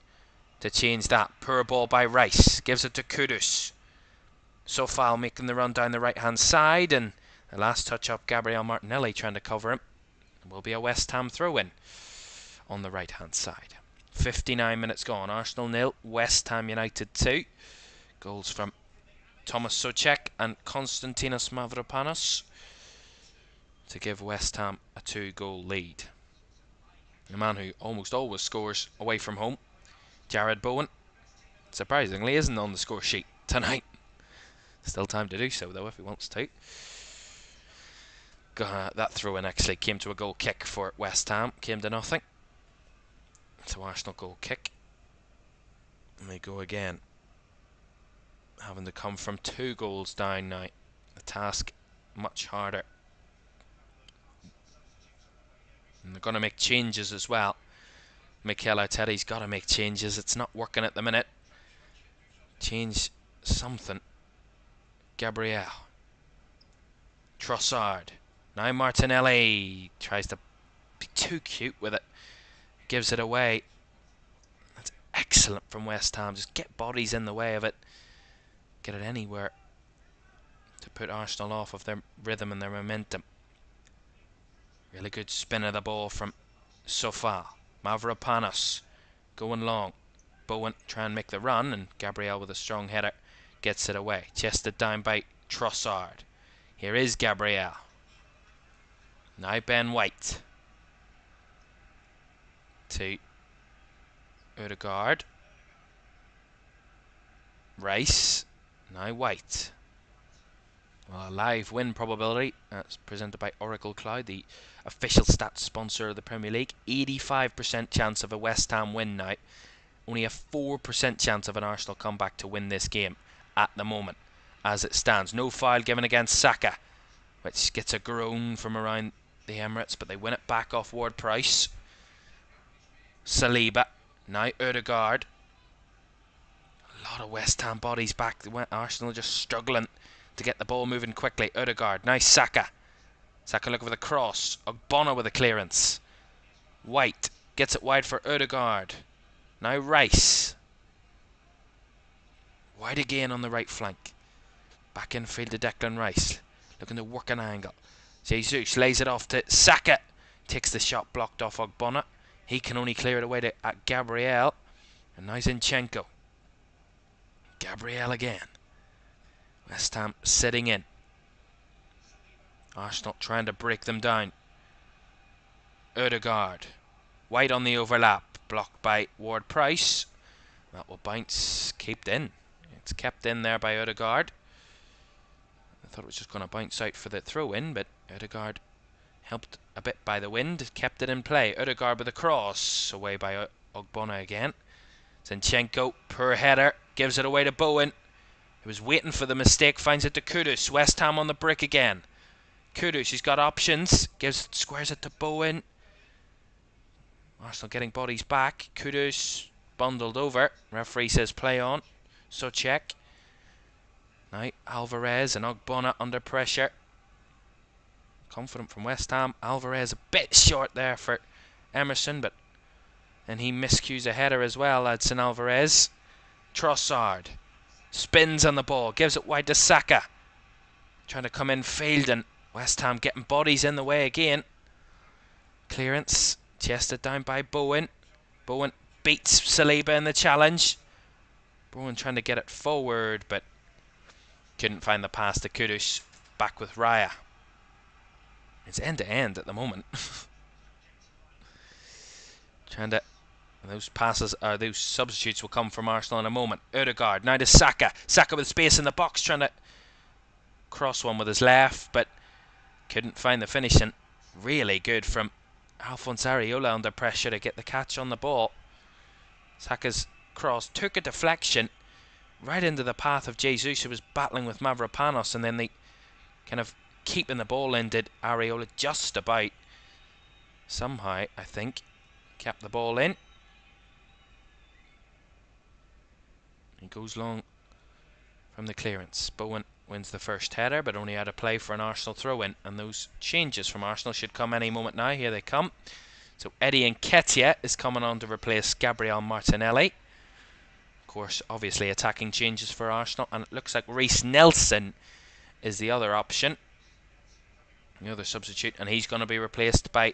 to change that. Poor ball by Rice. Gives it to Kudus. Soucek making the run down the right hand side, and the last touch up, Gabriel Martinelli trying to cover him. It will be a West Ham throw in on the right hand side. 59 minutes gone. Arsenal 0, West Ham United 2. Goals from Thomas Soucek and Konstantinos Mavropanos to give West Ham a 2-goal lead. A man who almost always scores away from home, Jarrod Bowen, surprisingly isn't on the score sheet tonight. Still time to do so though if he wants to. That throw-in actually came to a goal kick for West Ham, came to nothing. So Arsenal goal kick, and they go again, having to come from 2 goals down now. The task much harder. And they're going to make changes as well. Mikel Arteta's got to make changes. It's not working at the minute. Change something. Gabriel. Trossard. Now Martinelli tries to be too cute with it. Gives it away. That's excellent from West Ham. Just get bodies in the way of it. Get it anywhere to put Arsenal off of their rhythm and their momentum. Really good spin of the ball from Soucek. Mavropanos going long. Bowen try and make the run, and Gabriel with a strong header gets it away. Chested down by Trossard. Here is Gabriel. Now Ben White. To Ødegaard. Rice. Now White. Well, a live win probability. That's presented by Oracle Cloud, the official stats sponsor of the Premier League. 85% chance of a West Ham win now. Only a 4% chance of an Arsenal comeback to win this game at the moment, as it stands. No foul given against Saka, which gets a groan from around the Emirates, but they win it back off Ward-Prowse. Saliba. Now Ødegaard. A lot of West Ham bodies back. Arsenal just struggling to get the ball moving quickly. Ødegaard. Now Saka. Saka looking for the cross. Ogbonna with a clearance. White gets it wide for Ødegaard. Now Rice. Wide again on the right flank. Back in field to Declan Rice. Looking to work an angle. Jesus lays it off to Saka. Takes the shot blocked off Ogbonna. He can only clear it away to Gabriel. And now Zinchenko. Gabriel again. West Ham sitting in. Arsenal trying to break them down. Ødegaard. White on the overlap, blocked by Ward-Prowse. That will bounce, kept in. It's kept in there by Odegaard. I thought it was just going to bounce out for the throw-in, but Odegaard, helped a bit by the wind, kept it in play. Odegaard with a cross, away by Ogbonna again. Zinchenko, poor header, gives it away to Bowen. He was waiting for the mistake, finds it to Kudus. West Ham on the brick again. Kudus, he's got options, squares it to Bowen. Arsenal getting bodies back. Kudus bundled over. Referee says play on. Soucek. Now Alvarez and Ogbonna under pressure. Confident from West Ham. Alvarez a bit short there for Emerson, but then he miscues a header as well, Edson Alvarez. Trossard spins on the ball, gives it wide to Saka. Trying to come in, failed, and West Ham getting bodies in the way again. Clearance, chested down by Bowen. Bowen beats Saliba in the challenge. Bowen trying to get it forward, but couldn't find the pass to Kudus. Back with Raya. It's end to end at the moment. Trying to, those passes, those substitutes will come from Arsenal in a moment. Odegaard now to Saka. Saka with space in the box, trying to cross one with his left, but couldn't find the finishing. Really good from Alphonse Areola under pressure to get the catch on the ball. Saka's cross took a deflection right into the path of Jesus, who was battling with Mavropanos, and then the kind of keeping the ball in did Areola just about. Somehow, I think, kept the ball in. He goes long from the clearance. Bowen wins the first header, but only out of play for an Arsenal throw-in. And those changes from Arsenal should come any moment now. Here they come. So Eddie Nketiah is coming on to replace Gabriel Martinelli. Of course, obviously attacking changes for Arsenal. And it looks like Reece Nelson is the other option. The other substitute. And he's going to be replaced by,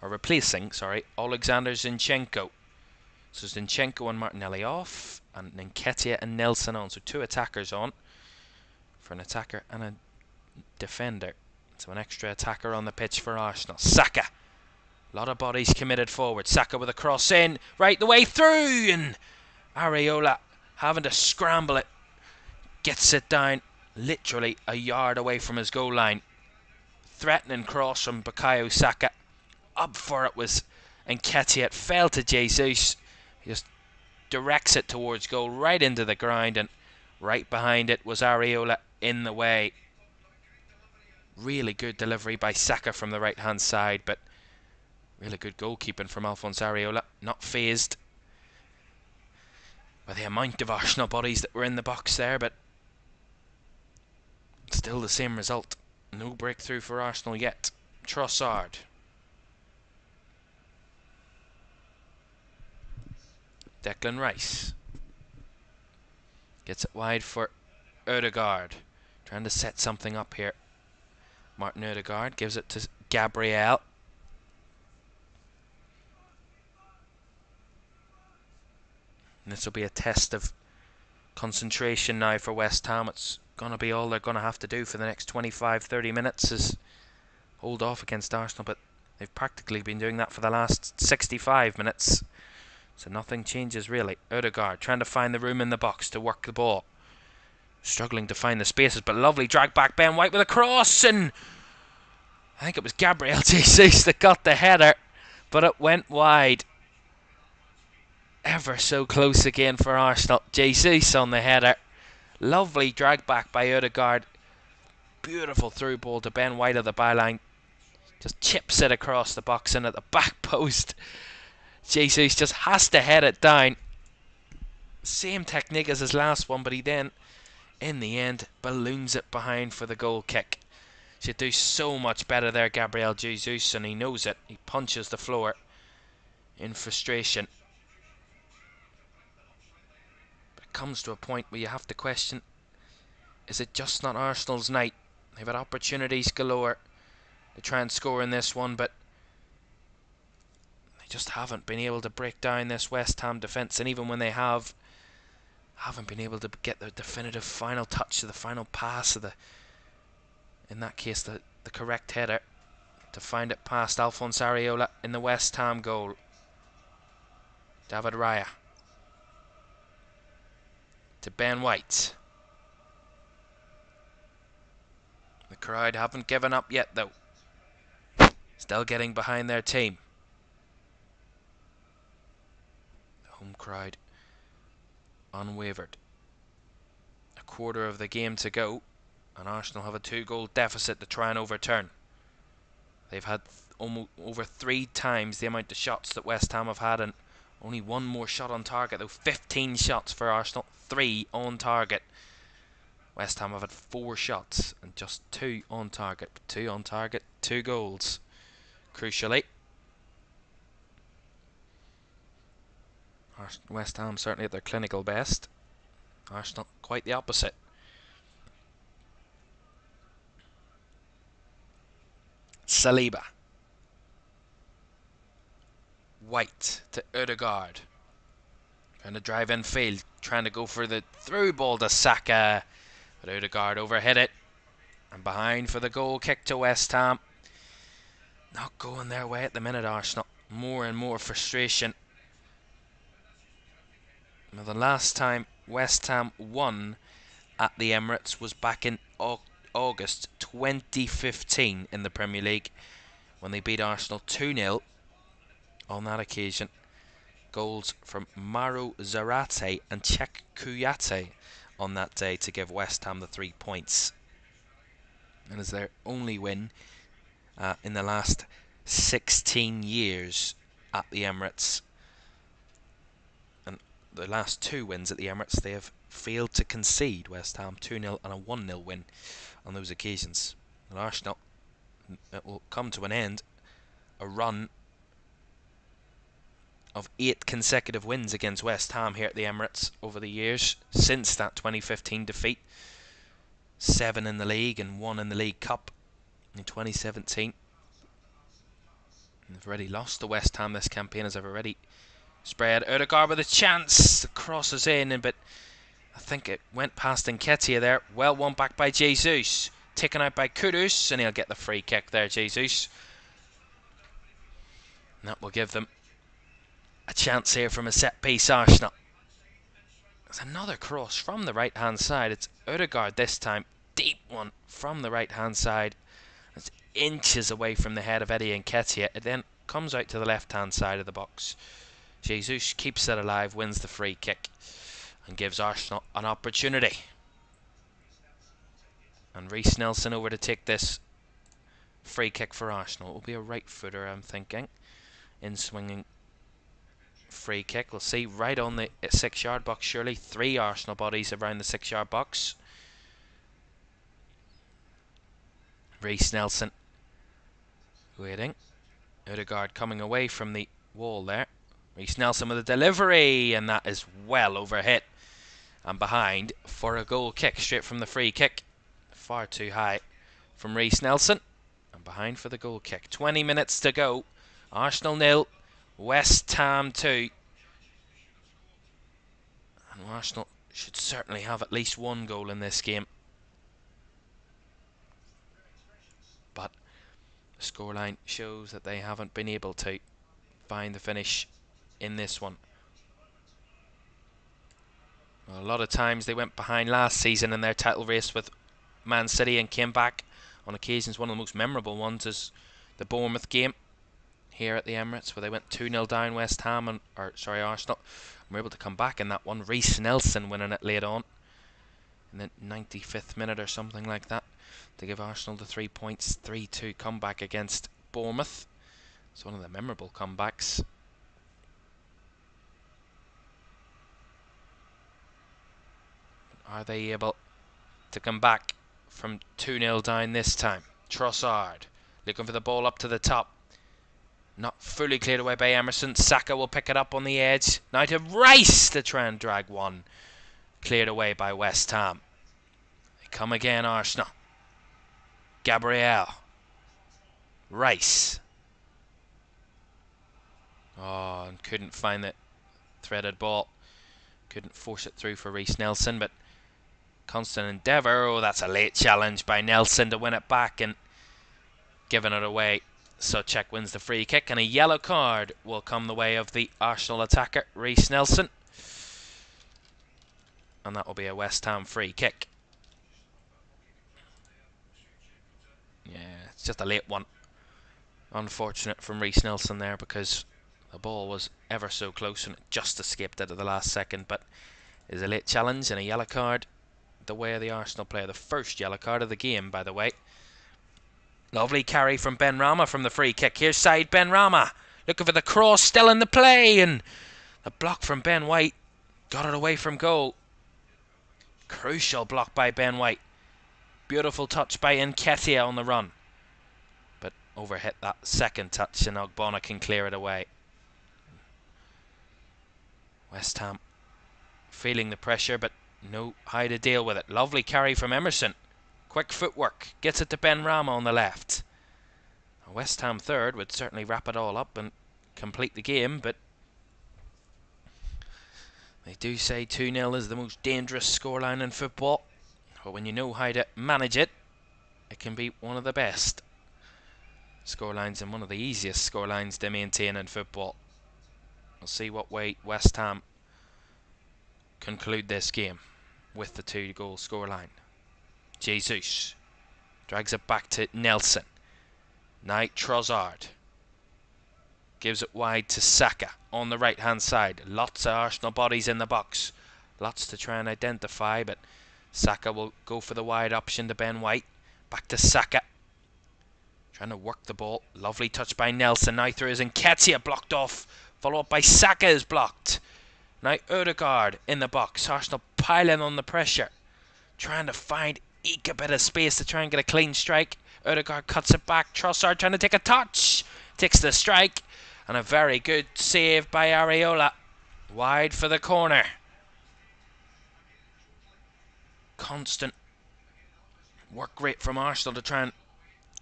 or replacing, sorry, Alexander Zinchenko. So Zinchenko and Martinelli off, and Nketiah and Nelson on. So two attackers on for an attacker and a defender. So an extra attacker on the pitch for Arsenal. Saka. A lot of bodies committed forward. Saka with a cross in, right the way through, and Areola having to scramble it. Gets it down literally a yard away from his goal line. Threatening cross from Bukayo Saka. Up for it was Nketiah. It fell to Jesus. He just directs it towards goal, right into the ground, and right behind it was Areola in the way. Really good delivery by Saka from the right hand side, but really good goalkeeping from Alphonse Areola. Not phased by the amount of Arsenal bodies that were in the box there, but still the same result. No breakthrough for Arsenal yet. Trossard. Declan Rice. Gets it wide for Odegaard. Trying to set something up here. Martin Odegaard gives it to Gabriel. And this will be a test of concentration now for West Ham. It's going to be all they're going to have to do for the next 25-30 minutes is hold off against Arsenal, but they've practically been doing that for the last 65 minutes. So nothing changes really. Odegaard trying to find the room in the box to work the ball. Struggling to find the spaces, but lovely drag back. Ben White with a cross, and I think it was Gabriel Jesus that got the header, but it went wide. Ever so close again for Arsenal. Jesus on the header. Lovely drag back by Odegaard. Beautiful through ball to Ben White of the byline. Just chips it across the box and at the back post. Jesus just has to head it down. Same technique as his last one, but he then, in the end, balloons it behind for the goal kick. Should do so much better there, Gabriel Jesus, and he knows it. He punches the floor in frustration. But it comes to a point where you have to question, is it just not Arsenal's night? They've had opportunities galore to try and score in this one, but they just haven't been able to break down this West Ham defence, and even when they haven't been able to get the definitive final touch, to the final pass, of the, in that case, the correct header. to find it past Alphonse Areola in the West Ham goal. David Raya to Ben White. The crowd haven't given up yet though. Still getting behind their team. The home crowd unwavered. A quarter of the game to go, and Arsenal have a 2-goal deficit to try and overturn. They've had almost over 3 times the amount of shots that West Ham have had, and only one more shot on target though. 15 shots for Arsenal, 3 on target. West Ham have had 4 shots and just 2 on target. 2 on target, 2 goals. Crucially, West Ham certainly at their clinical best. Arsenal quite the opposite. Saliba. White to Ødegaard. Trying to drive in field. Trying to go for the through ball to Saka. But Ødegaard overhit it. And behind for the goal kick to West Ham. Not going their way at the minute, Arsenal. More and more frustration. Now, the last time West Ham won at the Emirates was back in August 2015 in the Premier League, when they beat Arsenal 2-0 on that occasion. Goals from Maro Zarate and Çek Kuyate on that day to give West Ham the 3 points. And is their only win in the last 16 years at the Emirates. And the last 2 wins at the Emirates, they have failed to concede. West Ham 2-0 and a 1-0 win on those occasions. And Arsenal, it will come to an end. A run of 8 consecutive wins against West Ham here at the Emirates over the years since that 2015 defeat. 7 in the league and 1 in the League Cup in 2017. And they've already lost to West Ham this campaign, as I've already spread. Ødegaard with a chance. The cross is in, but I think it went past Nketiah there. Well won back by Jesus. Taken out by Kudus, and he'll get the free kick there, Jesus. And that will give them a chance here from a set piece, Arsenal. There's another cross from the right hand side. It's Ødegaard this time. Deep one from the right hand side. It's inches away from the head of Eddie Nketiah. It then comes out to the left hand side of the box. Jesus keeps it alive, wins the free kick, and gives Arsenal an opportunity. And Reiss Nelson over to take this free kick for Arsenal. It will be a right footer, I'm thinking. In swinging free kick. We'll see, right on the 6-yard box, surely. 3 Arsenal bodies around the 6-yard box. Reiss Nelson waiting. Ødegaard coming away from the wall there. Reiss Nelson with a delivery, and that is well overhit and behind for a goal kick straight from the free kick. Far too high from Reiss Nelson, and behind for the goal kick. 20 minutes to go. Arsenal 0, West Ham 2. And Arsenal should certainly have at least 1 goal in this game. But the scoreline shows that they haven't been able to find the finish in this one. Well, a lot of times they went behind last season in their title race with Man City and came back on occasions. One of the most memorable ones is the Bournemouth game here at the Emirates, where they went 2-0 down West Ham, Arsenal, and were able to come back in that one. Reiss Nelson winning it late on in the 95th minute or something like that to give Arsenal the 3 points. 3-2 comeback against Bournemouth. It's one of the memorable comebacks. Are they able to come back from 2-0 down this time? Trossard looking for the ball up to the top. Not fully cleared away by Emerson. Saka will pick it up on the edge. Now to Rice to try and drag one. Cleared away by West Ham. They come again, Arsenal. Gabriel. Rice. Oh, and couldn't find the threaded ball. Couldn't force it through for Reiss Nelson, but constant endeavour. Oh, that's a late challenge by Nelson to win it back and giving it away Soucek wins the free kick, and a yellow card will come the way of the Arsenal attacker, Reiss Nelson. And that will be a West Ham free kick. Yeah, it's just a late one. Unfortunate from Reiss Nelson there, because the ball was ever so close and it just escaped it at the last second. But it is a late challenge and a yellow card the way of the Arsenal player. The first yellow card of the game, by the way. Lovely carry from Benrahma from the free kick. Here's side Benrahma, looking for the cross, still in the play, and the block from Ben White got it away from goal. Crucial block by Ben White. Beautiful touch by Nketiah on the run, but overhit that second touch, and Ogbonna can clear it away. West Ham feeling the pressure, but no how to deal with it. Lovely carry from Emerson. Quick footwork, gets it to Benrahma on the left. A West Ham third would certainly wrap it all up and complete the game, but they do say 2-0 is the most dangerous scoreline in football. But when you know how to manage it, it can be one of the best scorelines and one of the easiest scorelines to maintain in football. We'll see what way West Ham conclude this game with the 2-goal scoreline. Jesus drags it back to Nelson. Now Trossard gives it wide to Saka on the right hand side. Lots of Arsenal bodies in the box, lots to try and identify, but Saka will go for the wide option to Ben White. Back to Saka, trying to work the ball. Lovely touch by Nelson. Now through is Nketiah, blocked off, followed up by Saka, is blocked. Now Odegaard in the box. Arsenal piling on the pressure, trying to eke a bit of space to try and get a clean strike. Odegaard cuts it back. Trossard trying to take a touch, takes the strike, and a very good save by Areola. Wide for the corner. Constant work rate from Arsenal to try and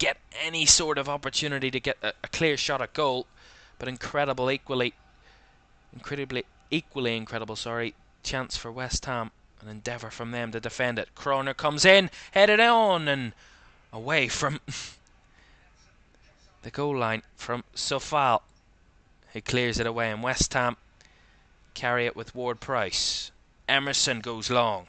get any sort of opportunity to get a clear shot at goal, but incredibly incredible chance for West Ham. An endeavour from them to defend it. Corner comes in, headed on and away from the goal line from Sofal, who clears it away, and West Ham carry it with Ward-Prowse. Emerson goes long.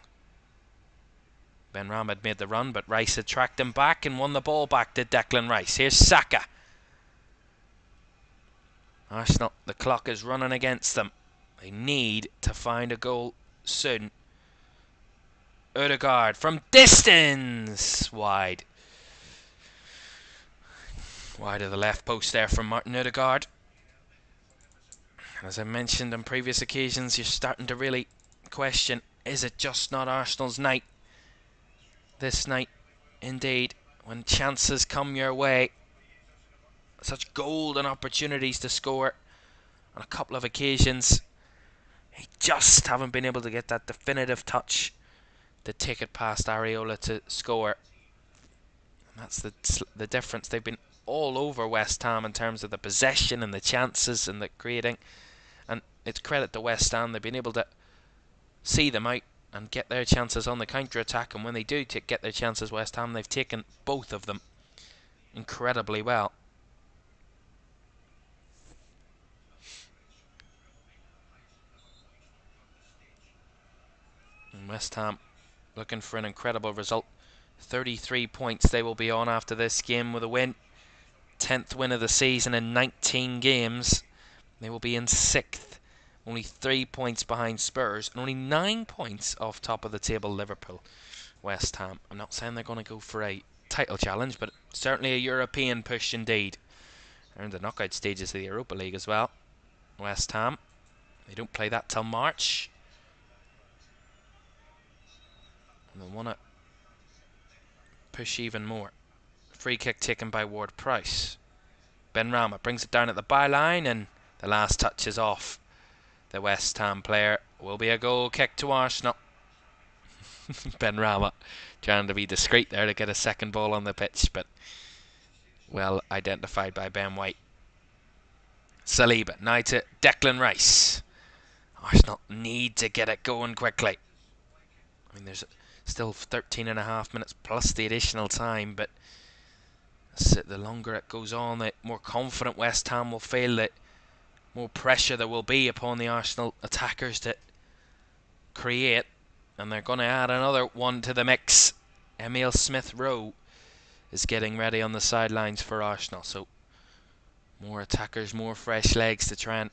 Benrahma had made the run, but Rice had tracked him back and won the ball back to Declan Rice. Here's Saka. Arsenal, the clock is running against them. They need to find a goal soon. Odegaard from distance, wide of the left post there from Martin Odegaard. As I mentioned on previous occasions, you're starting to really question, is it just not Arsenal's night? This night, indeed, when chances come your way, such golden opportunities to score on a couple of occasions, they just haven't been able to get that definitive touch to take it past Areola to score. And that's the difference. They've been all over West Ham in terms of the possession and the chances and the creating, and it's credit to West Ham. They've been able to see them out and get their chances on the counter-attack, and when they do get their chances, West Ham, they've taken both of them incredibly well. And West Ham looking for an incredible result. 33 points they will be on after this game with a win. 10th win of the season in 19 games. They will be in 6th. Only 3 points behind Spurs and only 9 points off top of the table Liverpool. West Ham, I'm not saying they're going to go for a title challenge, but certainly a European push indeed. They're in the knockout stages of the Europa League as well. West Ham, they don't play that till March. And they'll want to push even more. Free kick taken by Ward-Prowse. Benrahma brings it down at the byline, and the last touch is off the West Ham player. Will be a goal kick to Arsenal. Benrahma trying to be discreet there to get a second ball on the pitch, but well identified by Ben White. Saliba now to Declan Rice. Arsenal need to get it going quickly. I mean, there's still 13.5 minutes plus the additional time, but The longer it goes on, the more confident West Ham will feel, that more pressure there will be upon the Arsenal attackers to create. And they're going to add another one to the mix. Emile Smith-Rowe is getting ready on the sidelines for Arsenal. So more attackers, more fresh legs to try and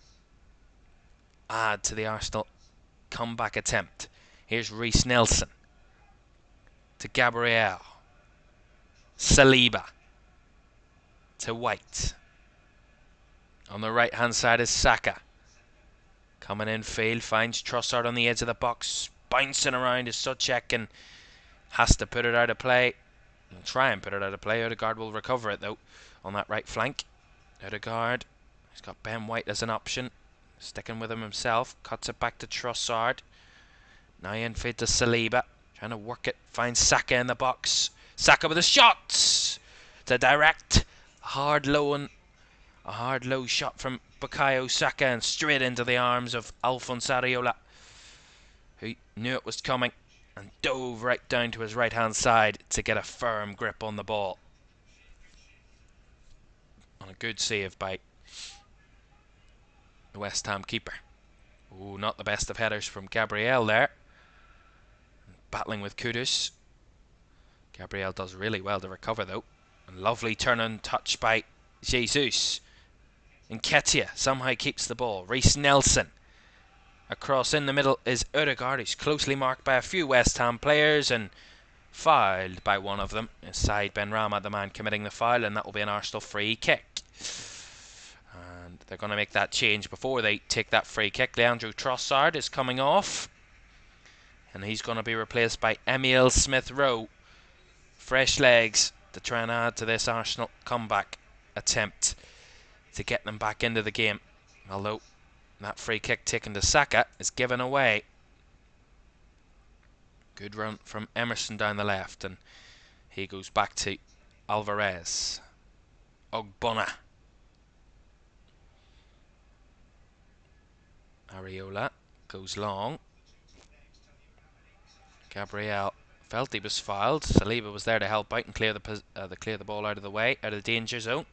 add to the Arsenal comeback attempt. Here's Reiss Nelson to Gabriel. Saliba to White. On the right hand side is Saka. Coming in field, finds Trossard on the edge of the box. Bouncing around is Soucek and has to put it out of play. He'll try and put it out of play. Odegaard will recover it though on that right flank. Odegaard, he's got Ben White as an option. Sticking with him himself. Cuts it back to Trossard. Now in field to Saliba. Trying to work it. Finds Saka in the box. Saka with a shot to direct. A hard low shot from Bukayo Saka and straight into the arms of Alphonse Areola, who knew it was coming and dove right down to his right hand side to get a firm grip on the ball. On a good save by the West Ham keeper. Oh, not the best of headers from Gabriel there. Battling with Kudus. Gabriel does really well to recover though. And lovely turn and touch by Jesus. Nketiah somehow keeps the ball. Reiss Nelson. Across in the middle is Odegaard. He's closely marked by a few West Ham players and fouled by one of them. Inside Benrahma, the man committing the foul, and that will be an Arsenal free kick. And they're going to make that change before they take that free kick. Leandro Trossard is coming off, and he's going to be replaced by Emile Smith-Rowe. Fresh legs to try and add to this Arsenal comeback attempt to get them back into the game. Although that free kick taken to Saka is given away. Good run from Emerson down the left, and he goes back to Alvarez. Ogbonna. Areola goes long. Gabriel felt he was fouled. Saliba was there to help out and clear the ball out of the way, out of the danger zone.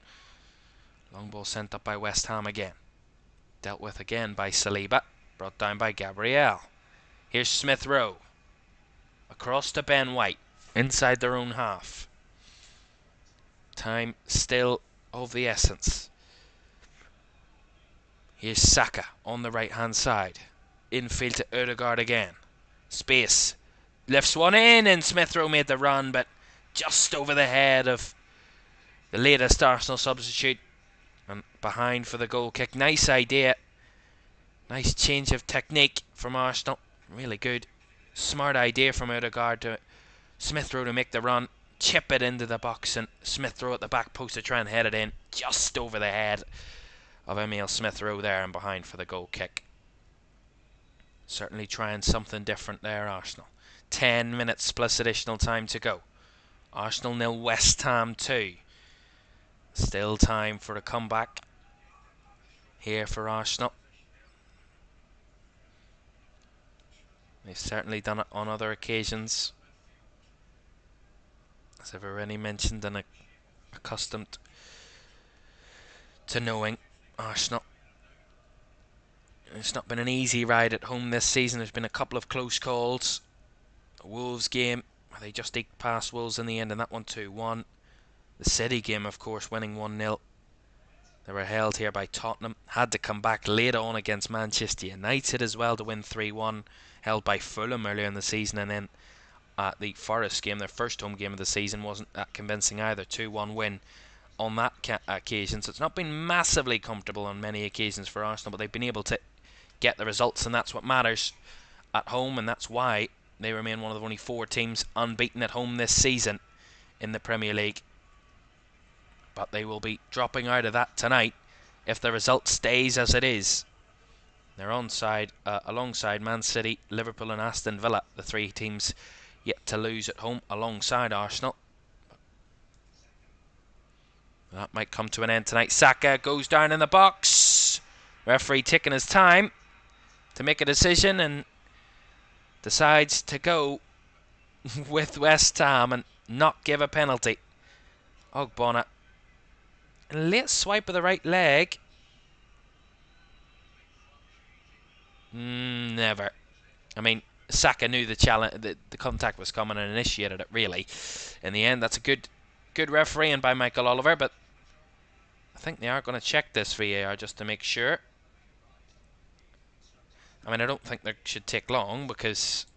Long ball sent up by West Ham again. Dealt with again by Saliba. Brought down by Gabriel. Here's Smith-Rowe. Across to Ben White. Inside their own half. Time still of the essence. Here's Saka on the right hand side. Infield to Odegaard again. Space. Lifts one in, and Smith-Rowe made the run, but just over the head of the latest Arsenal substitute. And behind for the goal kick. Nice idea. Nice change of technique from Arsenal. Really good. Smart idea from Odegaard to Smith-Rowe to make the run. Chip it into the box, and Smith-Rowe at the back post to try and head it in. Just over the head of Emile Smith-Rowe there, and behind for the goal kick. Certainly trying something different there, Arsenal. 10 minutes plus additional time to go. Arsenal 0, West Ham 2. Still time for a comeback here for Arsenal. They've certainly done it on other occasions, as I've already mentioned, and accustomed to knowing Arsenal. It's not been an easy ride at home this season. There's been a couple of close calls. The Wolves game, where they just eked past Wolves in the end, and that one 2-1. The City game, of course, winning 1-0. They were held here by Tottenham. Had to come back late on against Manchester United as well to win 3-1. Held by Fulham earlier in the season, and then the Forest game, their first home game of the season, wasn't that convincing either. 2-1 win on that occasion. So it's not been massively comfortable on many occasions for Arsenal, but they've been able to get the results, and that's what matters at home, and that's why they remain one of the only 4 teams unbeaten at home this season in the Premier League. But they will be dropping out of that tonight if the result stays as it is. They're alongside Man City, Liverpool and Aston Villa, the 3 teams yet to lose at home alongside Arsenal. That might come to an end tonight. Saka goes down in the box. Referee taking his time to make a decision and decides to go with West Ham and not give a penalty. Ogbonna Late swipe of the right leg. Never. I mean, Saka knew the challenge, the contact was coming and initiated it, really. In the end, that's a good refereeing by Michael Oliver, but I think they are going to check this VAR just to make sure. I mean, I don't think that should take long, because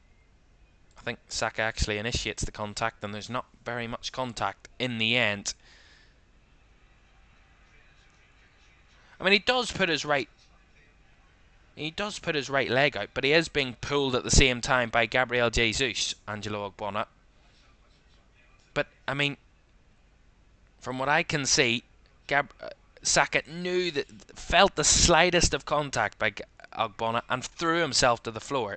I think Saka actually initiates the contact and there's not very much contact in the end. I mean, he does put his right leg out, but he is being pulled at the same time by Gabriel Jesus, Angelo Ogbonna. But, I mean, from what I can see, Saka felt the slightest of contact by Ogbonna and threw himself to the floor.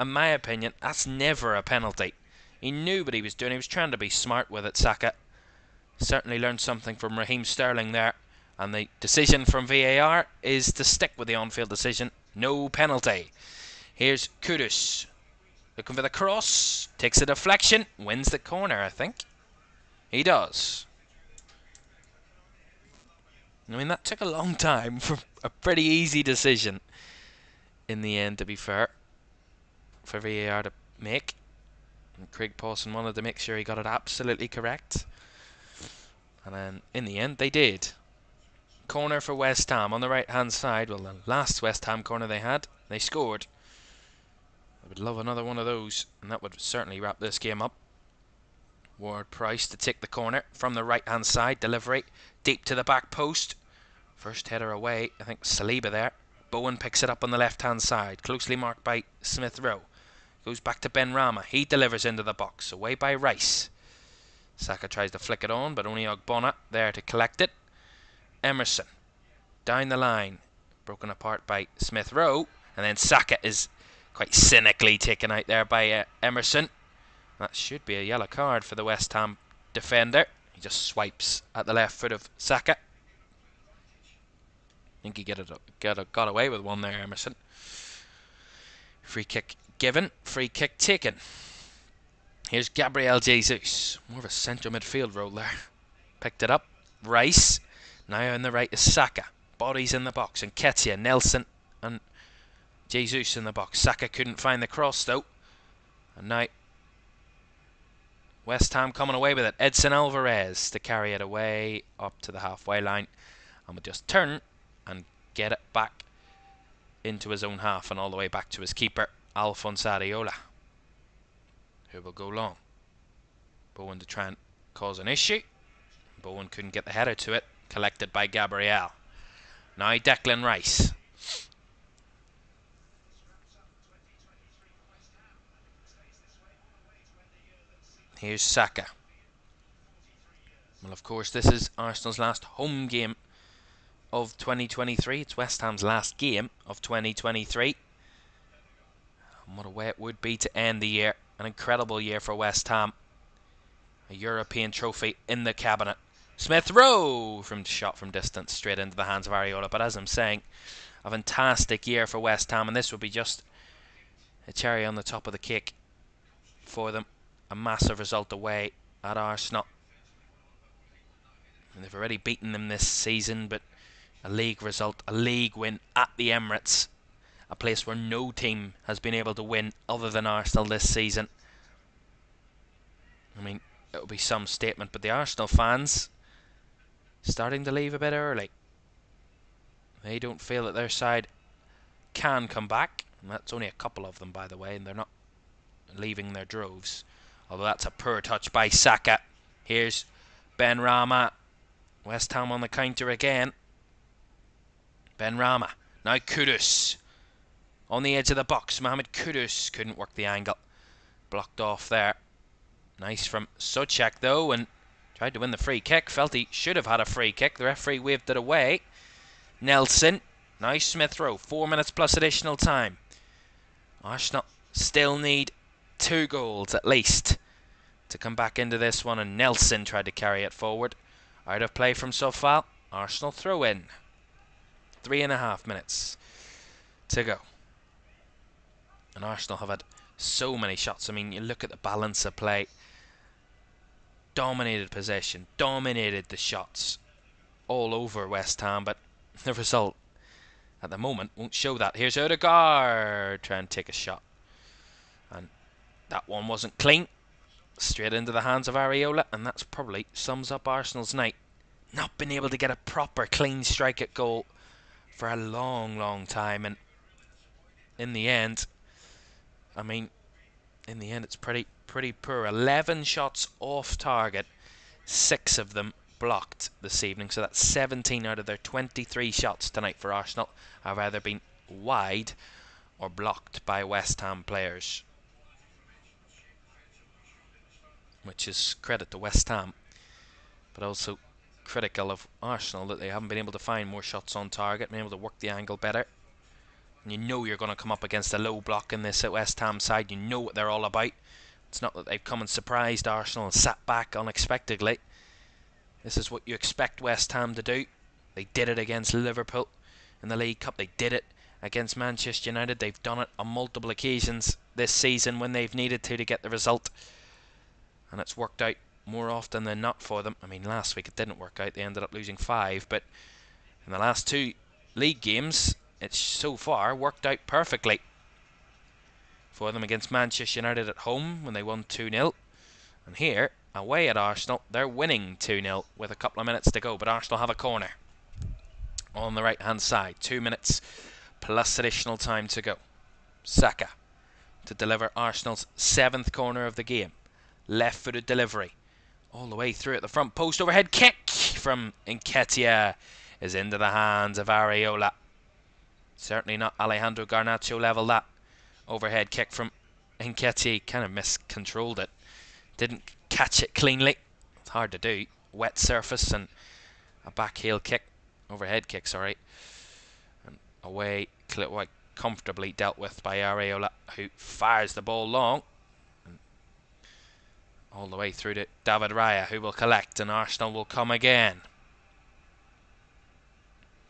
In my opinion, that's never a penalty. He knew what he was doing. He was trying to be smart with it, Saka. Certainly learned something from Raheem Sterling there. And the decision from VAR is to stick with the on-field decision. No penalty. Here's Kudus. Looking for the cross. Takes a deflection. Wins the corner, I think. He does. I mean, that took a long time for a pretty easy decision in the end, to be fair, for VAR to make. And Craig Pawson wanted to make sure he got it absolutely correct. And then, in the end, they did. Corner for West Ham on the right-hand side. Well, the last West Ham corner they had, they scored. I would love another one of those, and that would certainly wrap this game up. Ward-Prowse to take the corner from the right-hand side. Delivery deep to the back post. First header away, I think Saliba there. Bowen picks it up on the left-hand side, closely marked by Smith Rowe. Goes back to Ben Rama. He delivers into the box, away by Rice. Saka tries to flick it on, but only Ogbonna there to collect it. Emerson down the line, broken apart by Smith Rowe, and then Saka is quite cynically taken out there by Emerson. That should be a yellow card for the West Ham defender. He just swipes at the left foot of Saka. I think he got away with one there, Emerson. Free kick given, free kick taken. Here's Gabriel Jesus. More of a central midfield role there. Picked it up. Rice. Now on the right is Saka. Bodies in the box. And Nketiah, Nelson and Jesus in the box. Saka couldn't find the cross though. And now West Ham coming away with it. Edson Alvarez to carry it away up to the halfway line. And we'll just turn and get it back into his own half and all the way back to his keeper, Alphonse Areola, who will go long. Bowen to try and cause an issue. Bowen couldn't get the header to it. Collected by Gabriel. Now Declan Rice. Here's Saka. Well, of course, this is Arsenal's last home game of 2023. It's West Ham's last game of 2023. And what a way it would be to end the year. An incredible year for West Ham. A European trophy in the cabinet. Smith Rowe from shot from distance straight into the hands of Areola. But as I'm saying, a fantastic year for West Ham, and this would be just a cherry on the top of the cake for them. A massive result away at Arsenal. And they've already beaten them this season, but a league result, a league win at the Emirates, a place where no team has been able to win other than Arsenal this season. I mean, it will be some statement, but the Arsenal fans starting to leave a bit early. They don't feel that their side can come back. And that's only a couple of them, by the way, and they're not leaving their droves. Although that's a poor touch by Saka. Here's Ben Rama. West Ham on the counter again. Ben Rama. Now Kudus. On the edge of the box. Mohamed Kudus couldn't work the angle. Blocked off there. Nice from Soucek though, and tried to win the free kick. Felt he should have had a free kick. The referee waved it away. Nelson. Now Smith Rowe. 4 minutes plus additional time. Arsenal still need 2 goals at least to come back into this one, and Nelson tried to carry it forward. Out of play from Sofal. Arsenal throw in. 3.5 minutes to go. And Arsenal have had so many shots. I mean, you look at the balance of play. Dominated possession. Dominated the shots. all over West Ham, but the result at the moment won't show that. Here's Odegaard trying to take a shot, and that one wasn't clean. Straight into the hands of Areola, and that's probably sums up Arsenal's night. Not been able to get a proper clean strike at goal for a long time, and in the end, it's pretty poor. 11 shots off target, 6 of them blocked this evening, so that's 17 out of their 23 shots tonight for Arsenal have either been wide or blocked by West Ham players, which is credit to West Ham, but also critical of Arsenal that they haven't been able to find more shots on target, been able to work the angle better. And you know you're going to come up against a low block in this West Ham side. You know what they're all about. It's not that they've come and surprised Arsenal and sat back unexpectedly. This is what you expect West Ham to do. They did it against Liverpool in the League Cup. They did it against Manchester United. They've done it on multiple occasions this season when they've needed to get the result. And it's worked out more often than not for them. I mean, last week it didn't work out. They ended up losing 5. But in the last 2 league games, it's so far worked out perfectly for them against Manchester United at home when they won 2-0. And here, away at Arsenal, they're winning 2-0 with a couple of minutes to go. But Arsenal have a corner on the right-hand side. 2 minutes plus additional time to go. Saka to deliver Arsenal's 7th corner of the game. Left-footed delivery. All the way through at the front post. Overhead kick from Nketiah is into the hands of Areola. Certainly not Alejandro Garnacho level, that overhead kick from Nketiah. Kind of miscontrolled it. Didn't catch it cleanly. It's hard to do. Wet surface and a back heel kick. Overhead kick, sorry. And away, quite comfortably dealt with by Areola, who fires the ball long. And all the way through to David Raya, who will collect, and Arsenal will come again.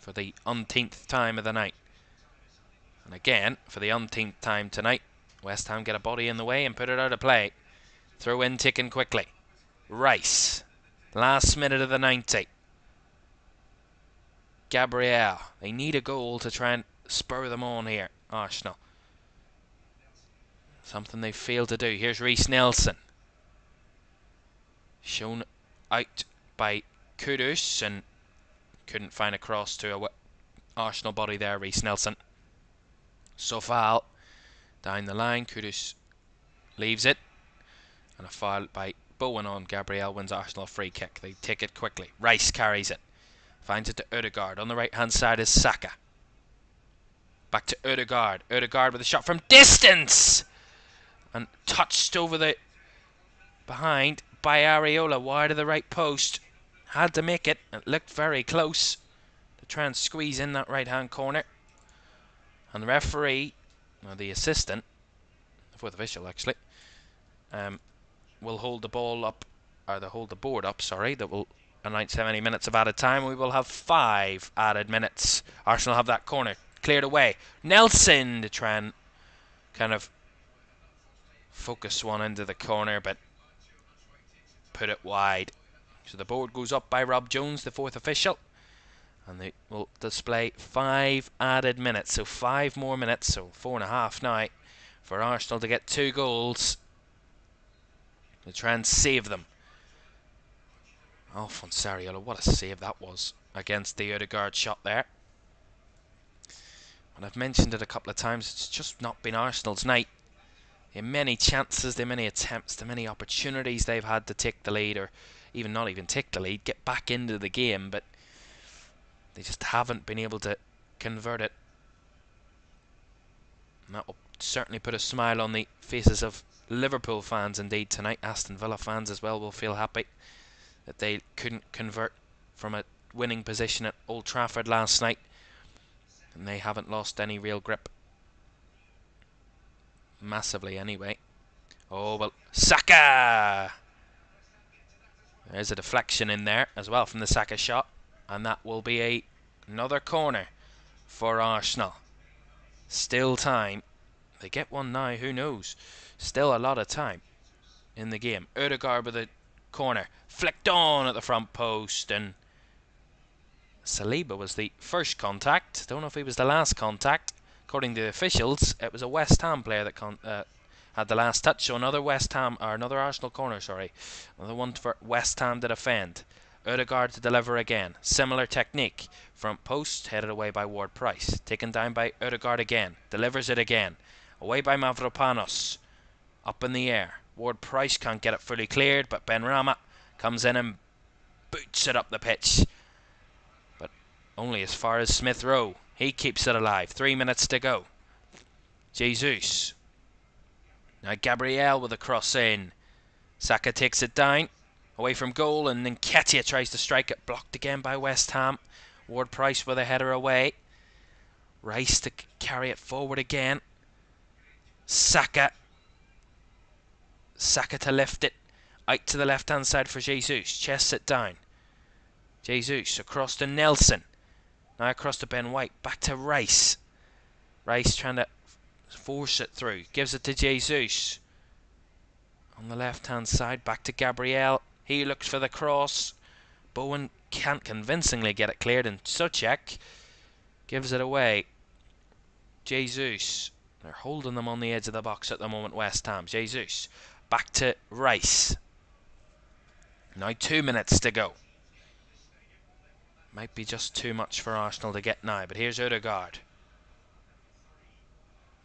For the umpteenth time of the night. And again, for the umpteenth time tonight, West Ham get a body in the way and put it out of play. Throw in ticking quickly. Rice. Last minute of the 90. Gabriel. They need a goal to try and spur them on here, Arsenal. Something they failed to do. Here's Reece Nelson. Shown out by Kudus and couldn't find a cross to a Arsenal body there, Reece Nelson. Sofal down the line. Kudus leaves it. And a foul by Bowen on Gabriel wins Arsenal a free kick. They take it quickly. Rice carries it. Finds it to Odegaard. On the right hand side is Saka. Back to Odegaard. Odegaard with a shot from distance. And touched over the behind by Areola. Wide of the right post. Had to make it. It looked very close to try and squeeze in that right hand corner. And the referee, or the assistant, the fourth official actually, will hold the ball up, or they'll hold the board up, sorry, that will announce how many minutes of added time. We will have 5 added minutes. Arsenal have that corner cleared away. Nelson to try and kind of focus one into the corner, but put it wide. So the board goes up by Rob Jones, the fourth official. And they will display 5 added minutes. So 5 more minutes, so 4.5 now, for Arsenal to get 2 goals to try and save them. Alphonse Areola, what a save that was against the Odegaard shot there. And I've mentioned it a couple of times, it's just not been Arsenal's night. The many chances, the many attempts, the many opportunities they've had to take the lead, or even not even take the lead, get back into the game, but they just haven't been able to convert it. And that will certainly put a smile on the faces of Liverpool fans indeed tonight. Aston Villa fans as well will feel happy that they couldn't convert from a winning position at Old Trafford last night. And they haven't lost any real grip. Massively anyway. Oh, well, Saka! There's a deflection in there as well from the Saka shot. And that will be another corner for Arsenal. Still time. They get one now, who knows? Still a lot of time in the game. Odegaard with a corner. Flicked on at the front post. And Saliba was the first contact. Don't know if he was the last contact. According to the officials, it was a West Ham player that had the last touch. So another another Arsenal corner, sorry. Another one for West Ham to defend. Odegaard to deliver again. Similar technique. Front post, headed away by Ward-Prowse. Taken down by Odegaard again. Delivers it again. Away by Mavropanos. Up in the air. Ward-Prowse can't get it fully cleared, but Benrahma comes in and boots it up the pitch. But only as far as Smith Rowe. He keeps it alive. 3 minutes to go. Jesus. Now Gabriel with a cross in. Saka takes it down. Away from goal, and Nketiah tries to strike it. Blocked again by West Ham. Ward-Prowse with a header away. Rice to carry it forward again. Saka to lift it out to the left hand side for Jesus. Chests it down. Jesus across to Nelson. Now across to Ben White. Back to Rice. Rice trying to force it through. Gives it to Jesus. On the left hand side. Back to Gabriel. He looks for the cross. Bowen can't convincingly get it cleared, and Soucek gives it away. Jesus. They're holding them on the edge of the box at the moment, West Ham. Jesus. Back to Rice. Now 2 minutes to go. Might be just too much for Arsenal to get now, but here's Odegaard.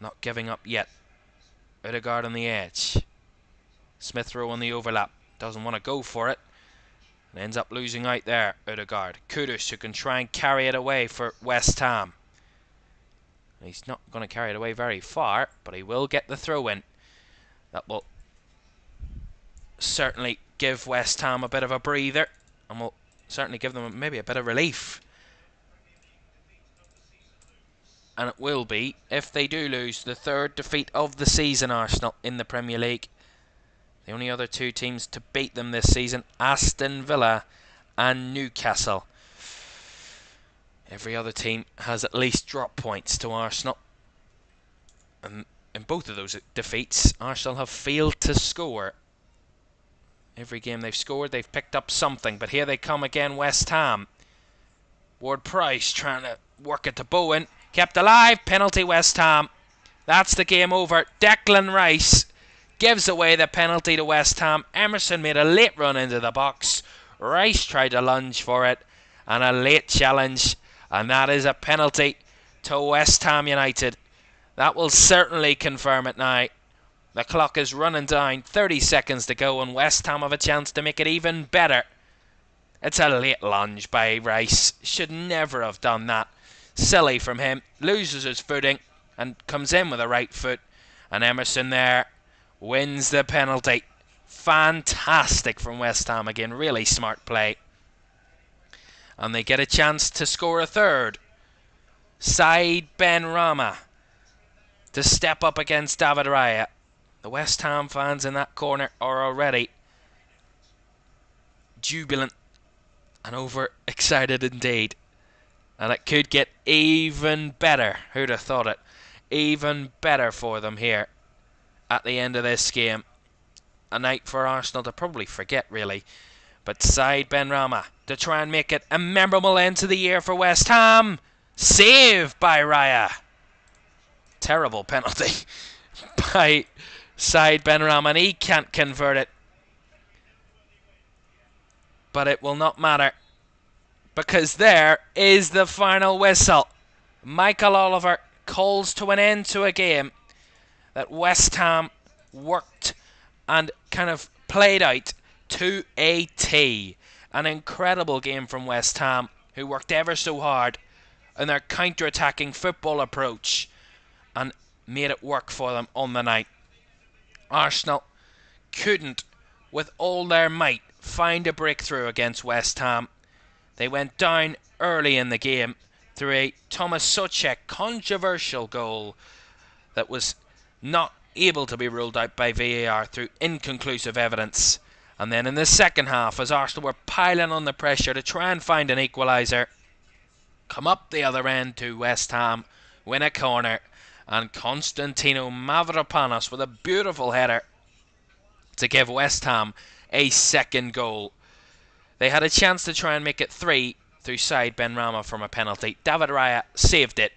Not giving up yet. Odegaard on the edge. Smith Rowe on the overlap. Doesn't want to go for it. And ends up losing out there, Odegaard. Kudus, who can try and carry it away for West Ham. He's not going to carry it away very far, but he will get the throw in. That will certainly give West Ham a bit of a breather, and will certainly give them maybe a bit of relief. And it will be, if they do lose, the third defeat of the season, Arsenal, in the Premier League. The only other two teams to beat them this season, Aston Villa and Newcastle. Every other team has at least dropped points to Arsenal. And in both of those defeats, Arsenal have failed to score. Every game they've scored, they've picked up something. But here they come again, West Ham. Ward-Prowse trying to work it to Bowen. Kept alive, penalty West Ham. That's the game over. Declan Rice gives away the penalty to West Ham. Emerson made a late run into the box. Rice tried to lunge for it. And a late challenge. And that is a penalty to West Ham United. That will certainly confirm it now. The clock is running down. 30 seconds to go. And West Ham have a chance to make it even better. It's a late lunge by Rice. Should never have done that. Silly from him. Loses his footing. And comes in with a right foot. And Emerson there wins the penalty. Fantastic from West Ham again. Really smart play. And they get a chance to score a third. Said Benrahma to step up against David Raya. The West Ham fans in that corner are already jubilant and overexcited indeed. And it could get even better. Who'd have thought it? Even better for them here at the end of this game. A night for Arsenal to probably forget, really. But Said Benrahma to try and make it a memorable end to the year for West Ham. Save by Raya. Terrible penalty by Said Benrahma, and he can't convert it. But it will not matter, because there is the final whistle. Michael Oliver calls to an end to a game that West Ham worked and kind of played out to a T. An incredible game from West Ham, who worked ever so hard in their counter-attacking football approach and made it work for them on the night. Arsenal couldn't, with all their might, find a breakthrough against West Ham. They went down early in the game through a Thomas Soucek controversial goal that was not able to be ruled out by VAR through inconclusive evidence. And then in the second half, as Arsenal were piling on the pressure to try and find an equaliser, come up the other end to West Ham, win a corner, and Constantino Mavropanos with a beautiful header to give West Ham a second goal. They had a chance to try and make it 3. through side Benrahma from a penalty. David Raya saved it.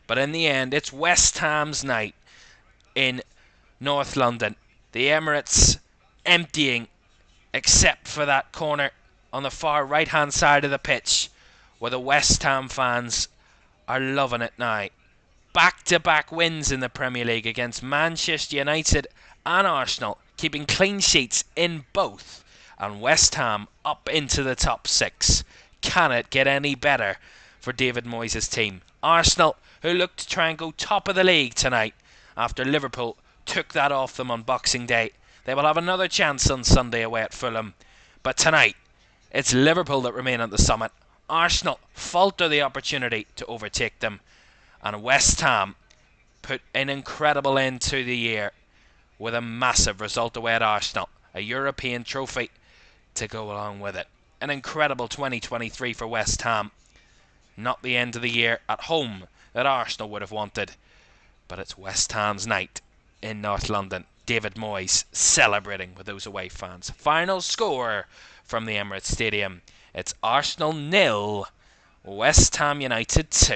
But in the end, it's West Ham's night in North London. The Emirates emptying, except for that corner on the far right-hand side of the pitch, where the West Ham fans are loving it now. Back-to-back wins in the Premier League against Manchester United and Arsenal, keeping clean sheets in both, and West Ham up into the top 6. Can it get any better for David Moyes' team? Arsenal, who look to try and go top of the league tonight after Liverpool took that off them on Boxing Day. They will have another chance on Sunday away at Fulham. But tonight, it's Liverpool that remain at the summit. Arsenal falter the opportunity to overtake them. And West Ham put an incredible end to the year with a massive result away at Arsenal. A European trophy to go along with it. An incredible 2023 for West Ham. Not the end of the year at home that Arsenal would have wanted. But it's West Ham's night in North London. David Moyes celebrating with those away fans. Final score from the Emirates Stadium. It's Arsenal 0, West Ham United 2.